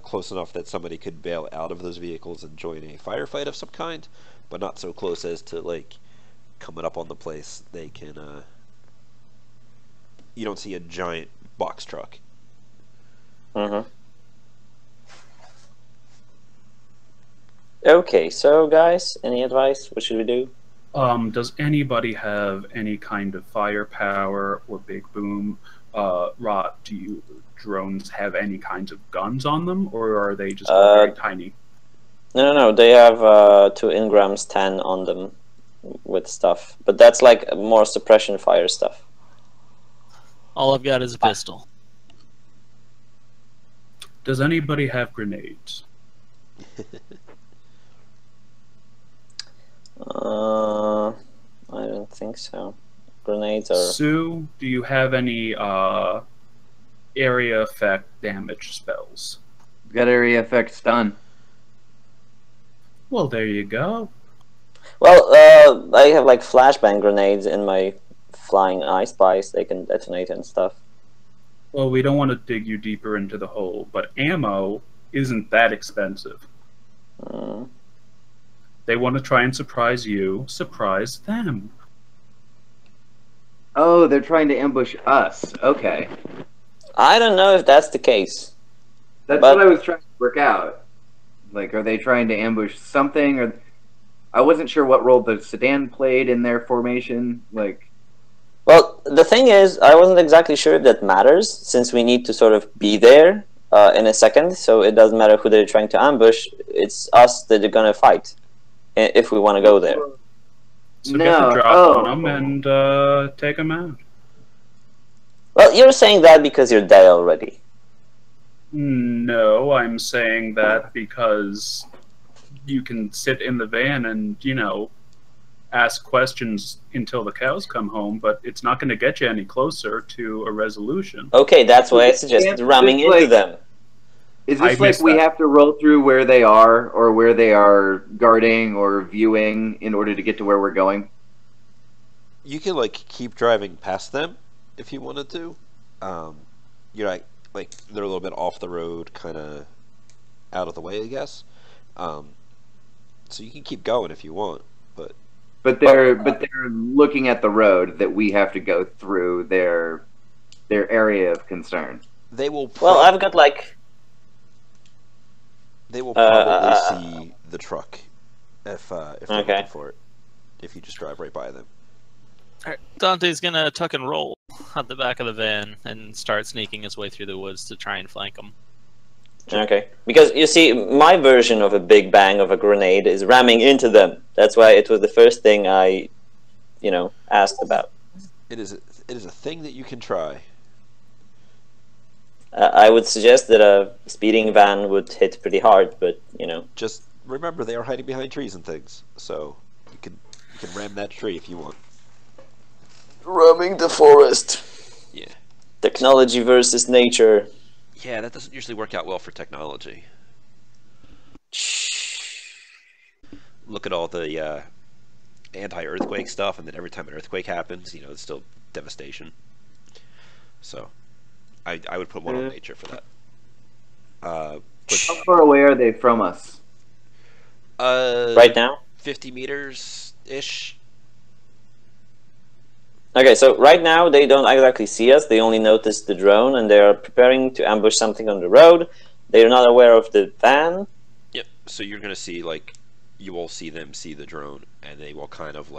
A: Close enough that somebody could bail out of those vehicles and join a firefight of some kind, but not so close as to like coming up on the place. They can. You don't see a giant box truck.
E: Okay, so guys, any advice? What should we do?
B: Does anybody have any kind of firepower or big boom? Rot, do you drones have any kinds of guns on them, or are they just very tiny?
E: No. They have 2 Ingrams 10 on them with stuff, but that's like more suppression fire stuff.
F: All I've got is a pistol.
B: Does anybody have grenades?
E: I don't think so. Grenades are...
B: Sue, do you have any area effect damage spells?
C: Got area effect stun.
B: Well, there you go.
E: Well, I have like flashbang grenades in my flying eye spice. They can detonate and stuff.
B: Well, we don't want to dig you deeper into the hole, but ammo isn't that expensive. They want to try and surprise you, surprise them.
C: Oh, they're trying to ambush us. Okay.
E: I don't know if that's the case.
C: That's what I was trying to work out. Like, are they trying to ambush something? Or I wasn't sure what role the sedan played in their formation. Like,
E: well, the thing is, I wasn't exactly sure if that matters, since we need to sort of be there in a second, so it doesn't matter who they're trying to ambush. It's us that they're going to fight, if we want to go there.
B: So get the drop on them and take them out.
E: Well, you're saying that because you're dead already.
B: No, I'm saying that because you can sit in the van and, you know, ask questions until the cows come home, but it's not going to get you any closer to a resolution.
E: Okay, that's why I suggested ramming into them.
C: Is this like we have to roll through where they are, or where they are guarding or viewing in order to get to where we're going?
A: You can like keep driving past them if you wanted to. You're like they're a little bit off the road, kind of out of the way, I guess. So you can keep going if you want, but
C: they're looking at the road that we have to go through their area of concern.
A: They will.
E: Well, I've got like.
A: They will probably see the truck if they're looking for it. If you just drive right by them.
F: Alright, Dante's gonna tuck and roll at the back of the van and start sneaking his way through the woods to try and flank them.
E: Okay, because you see, my version of a big bang of a grenade is ramming into them. That's why it was the first thing I, asked about.
A: It is a thing that you can try.
E: I would suggest that a speeding van would hit pretty hard, but
A: Just remember, they are hiding behind trees and things, so you can ram that tree if you want.
E: Ramming the forest.
A: Yeah.
E: Technology versus nature.
A: Yeah, that doesn't usually work out well for technology. Look at all the anti-earthquake stuff, and then every time an earthquake happens, it's still devastation. So, I would put one on nature for that.
C: How far away are they from us?
E: Right now?
A: 50 meters-ish.
E: Okay, so right now they don't exactly see us. They only notice the drone, and they are preparing to ambush something on the road. They are not aware of the van.
A: Yep. So you're gonna see, you will see them see the drone, and they will kind of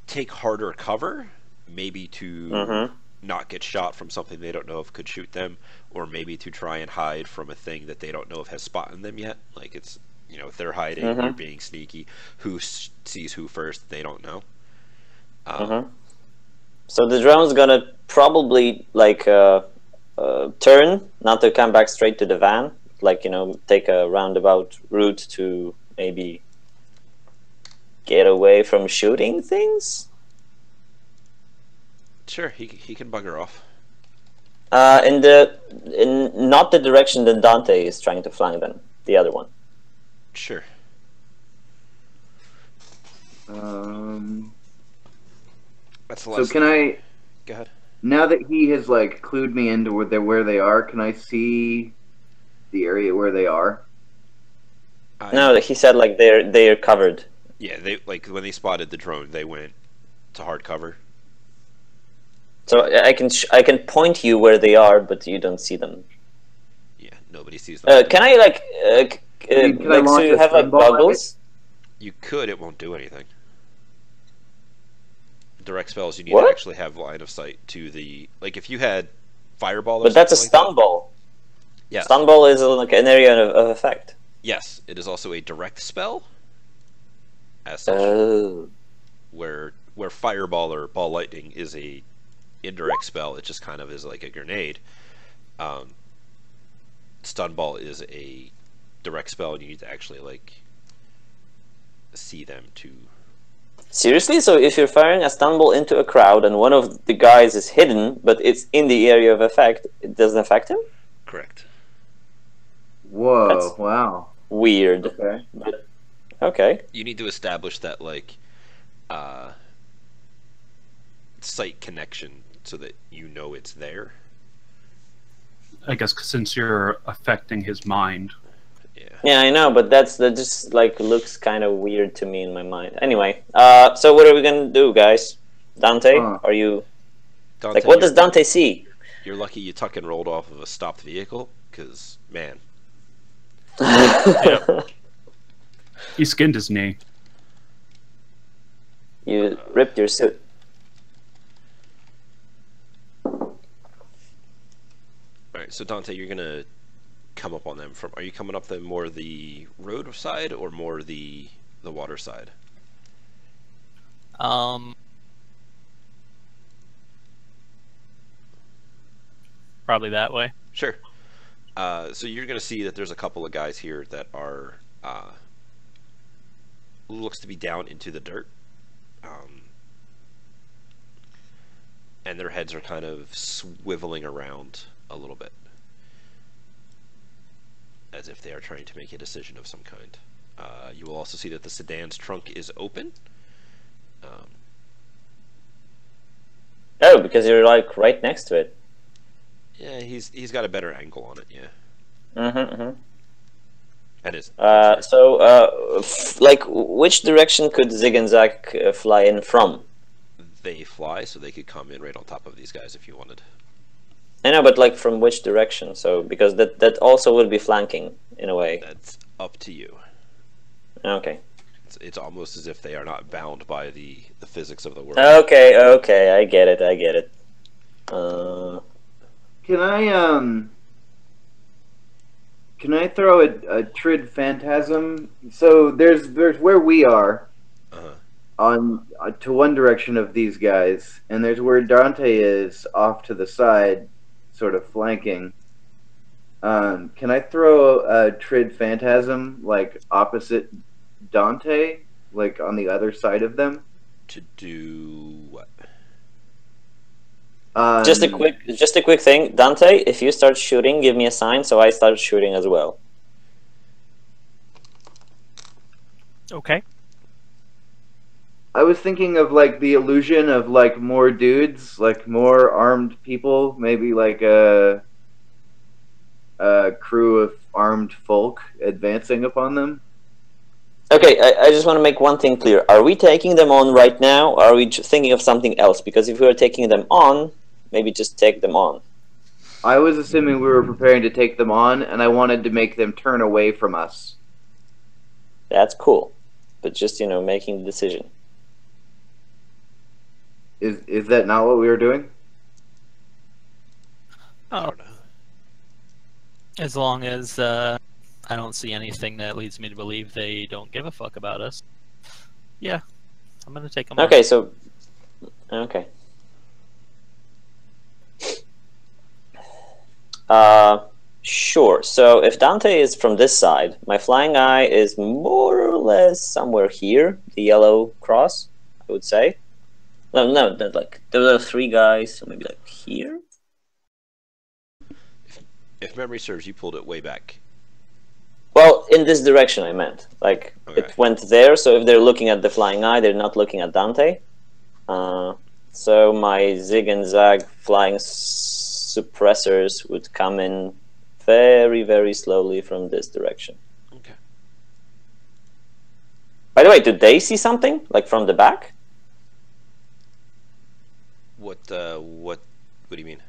A: take harder cover, maybe to not get shot from something they don't know if could shoot them, or maybe to try and hide from a thing that they don't know if has spotted them yet. Like it's, if they're hiding or being sneaky, who sees who first, they don't know.
E: So the drone's gonna probably like turn, not to come back straight to the van. Like, you know, take a roundabout route to maybe get away from shooting things.
A: Sure, he can bugger off.
E: In not the direction that Dante is trying to flank them. The other one.
A: Sure. That's the last.
C: So can I?
A: Go ahead.
C: Now that he has like clued me into where they are, can I see the area where they are?
E: No, he said like they're covered.
A: Yeah, they like when they spotted the drone, they went to hard cover.
E: So I can point you where they are, but you don't see them.
A: Yeah, nobody sees them.
E: Can I like
C: Can I
E: like so
C: launch
E: you
C: a
E: have like
C: stun ball at
E: goggles?
A: You could. It won't do anything. Direct spells, you need
E: What?
A: to actually have line of sight to the like. If you had fireball, or
E: But that's a
A: something like
E: stun ball.
A: that, yes,
E: Stun ball is like an area of effect.
A: yes, it is also a direct spell. As such,
E: Oh.
A: where fireball or ball lightning is a indirect spell, it just kind of is like a grenade. Stun ball is a direct spell, and you need to actually like see them to.
E: Seriously? So if you're firing a stun ball into a crowd and one of the guys is hidden, but it's in the area of effect, it doesn't affect him?
A: Correct.
C: Whoa!
E: That's-
C: Wow.
E: Weird.
C: Okay.
E: But, okay.
A: You need to establish that like sight connection so that you know it's there.
B: I guess since you're affecting his mind.
A: Yeah.
E: Yeah, I know, but that just like looks kind of weird to me in my mind. Anyway, so what are we gonna do, guys? Dante, are you
A: Dante,
E: like what does Dante see?
A: You're lucky you tuck and rolled off of a stopped vehicle, because man.
B: He skinned his knee.
E: You ripped your suit.
A: Alright, so Dante, you're gonna come up on them from. Are you coming up more the road side or more the water side?
F: Probably that way.
A: Sure. So you're gonna see that there's a couple of guys here that are looks to be down into the dirt, and their heads are kind of swiveling around a little bit, as if they are trying to make a decision of some kind. You will also see that the sedan's trunk is open.
E: Oh, because you're like right next to it.
A: Yeah, he's got a better angle on it. Yeah,
E: Mm-hmm.
A: that is.
E: Like, which direction could Zig and Zach fly in from?
A: They fly, so they could come in right on top of these guys if you wanted.
E: I know, but like from which direction? So because that also would be flanking in a way.
A: That's up to you.
E: Okay.
A: It's almost as if they are not bound by the physics of the world.
E: Okay, I get it.
C: Can I throw a Trid Phantasm? So there's where we are on to one direction of these guys, and there's where Dante is off to the side, sort of flanking. Can I throw a Trid Phantasm like opposite Dante, like on the other side of them?
A: To do what?
E: Just a quick thing, Dante. If you start shooting, give me a sign so I start shooting as well.
F: Okay.
C: I was thinking of like the illusion of like more dudes, like more armed people, maybe like a crew of armed folk advancing upon them.
E: Okay, I just want to make one thing clear. Are we taking them on right now, or are we thinking of something else? Because if we are taking them on, maybe just take them on.
C: I was assuming we were preparing to take them on, and I wanted to make them turn away from us.
E: That's cool. But just, making the decision.
C: Is that not what we were doing?
F: Oh. As long as I don't see anything that leads me to believe they don't give a fuck about us. Yeah, I'm gonna take them.
E: Okay, so okay. Sure. So if Dante is from this side, my flying eye is more or less somewhere here, the yellow cross, I would say. No, like there are 3 guys, so maybe like here.
A: If memory serves, you pulled it way back.
E: Well, in this direction, I meant. Like,
A: Okay.
E: it went there, so if they're looking at the flying eye, they're not looking at Dante. So my zig and zag flying suppressors would come in very, very slowly from this direction.
A: Okay.
E: By the way, do they see something, like from the back?
A: What do you mean?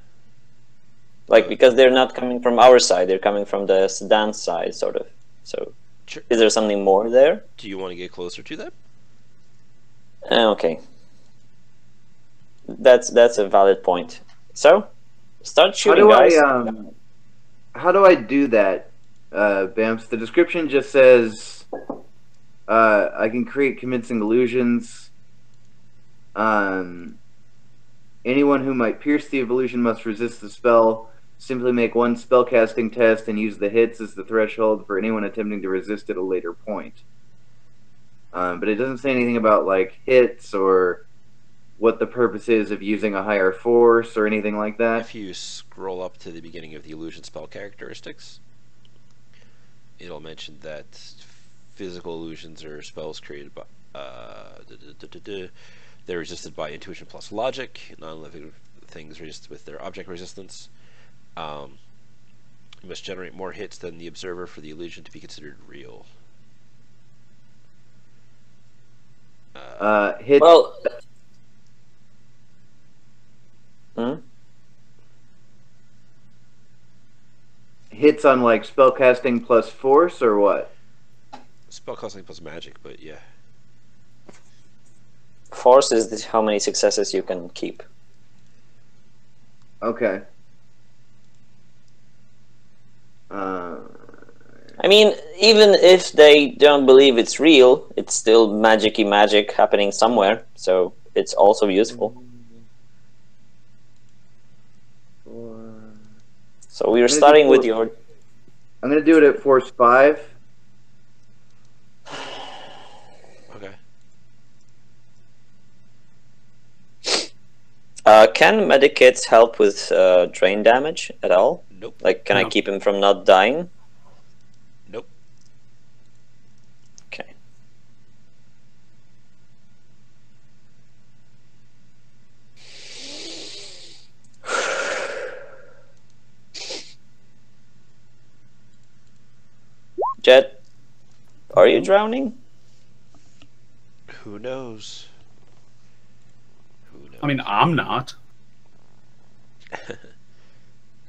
E: Like, because they're not coming from our side, they're coming from the sedan side, sort of. So,
A: Sure.
E: Is there something more there?
A: Do you want to get closer to them?
E: Okay. That's a valid point. So, start shooting, guys.
C: How do I do that, Bamce? The description just says I can create convincing illusions. Anyone who might pierce the illusion must resist the spell. Simply make 1 spellcasting test and use the hits as the threshold for anyone attempting to resist at a later point. But it doesn't say anything about like hits or what the purpose is of using a higher force or anything like that.
A: If you scroll up to the beginning of the illusion spell characteristics, it'll mention that physical illusions are spells created by they're resisted by intuition plus logic. Non-living things resist with their object resistance. You must generate more hits than the observer for the illusion to be considered real.
C: Hits.
E: Well,
C: Hits on like spellcasting plus force or what?
A: Spellcasting plus magic, but yeah.
E: force is how many successes you can keep.
C: Okay.
E: I mean, even if they don't believe it's real, it's still magic-y magic happening somewhere, so it's also useful. So we're starting with your...
C: I'm going to do it at force 5.
A: Okay.
E: Can medikits help with drain damage at all?
A: Nope.
E: Like, can I
B: No.
E: keep him from not dying?
A: Nope.
E: Okay. Jet, are you drowning?
A: Who knows? Who knows?
B: I mean, I'm not.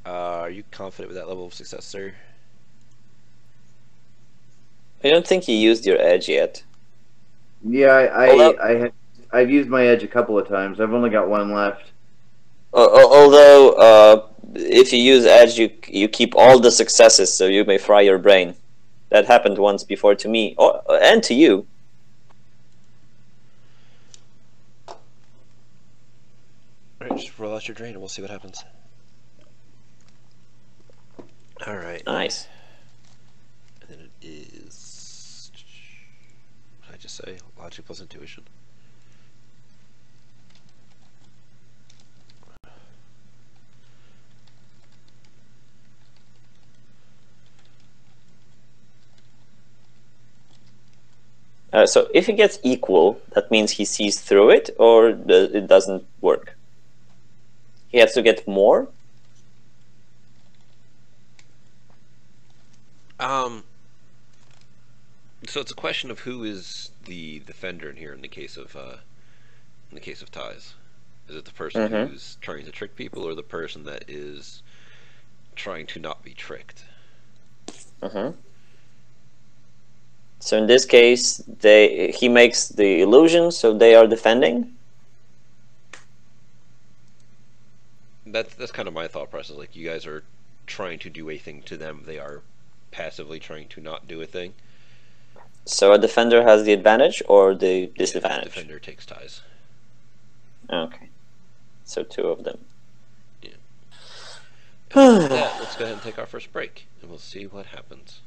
A: Are you confident with that level of success, sir?
E: I don't think you used your edge yet.
C: Yeah,
E: Although-
C: I've used my edge a couple of times. I've only got 1 left.
E: Although, if you use edge, you keep all the successes, so you may fry your brain. That happened once before to me, and to you.
A: Alright, just roll out your drain and we'll see what happens. Alright.
E: Nice.
A: And then it is... What did I just say? Logic plus intuition.
E: So if he gets equal, that means he sees through it, or it doesn't work? He has to get more?
A: So it's a question of who is the defender in here in the case of ties. Is it the person who's trying to trick people, or the person that is trying to not be tricked?
E: So in this case, he makes the illusion, so they are defending?
A: That's kind of my thought process. Like, you guys are trying to do a thing to them, they are passively trying to not do a thing.
E: So a defender has the advantage or the disadvantage?
A: The defender takes ties.
E: Okay. So 2 of them.
A: Yeah. Let's let's go ahead and take our first break, and we'll see what happens.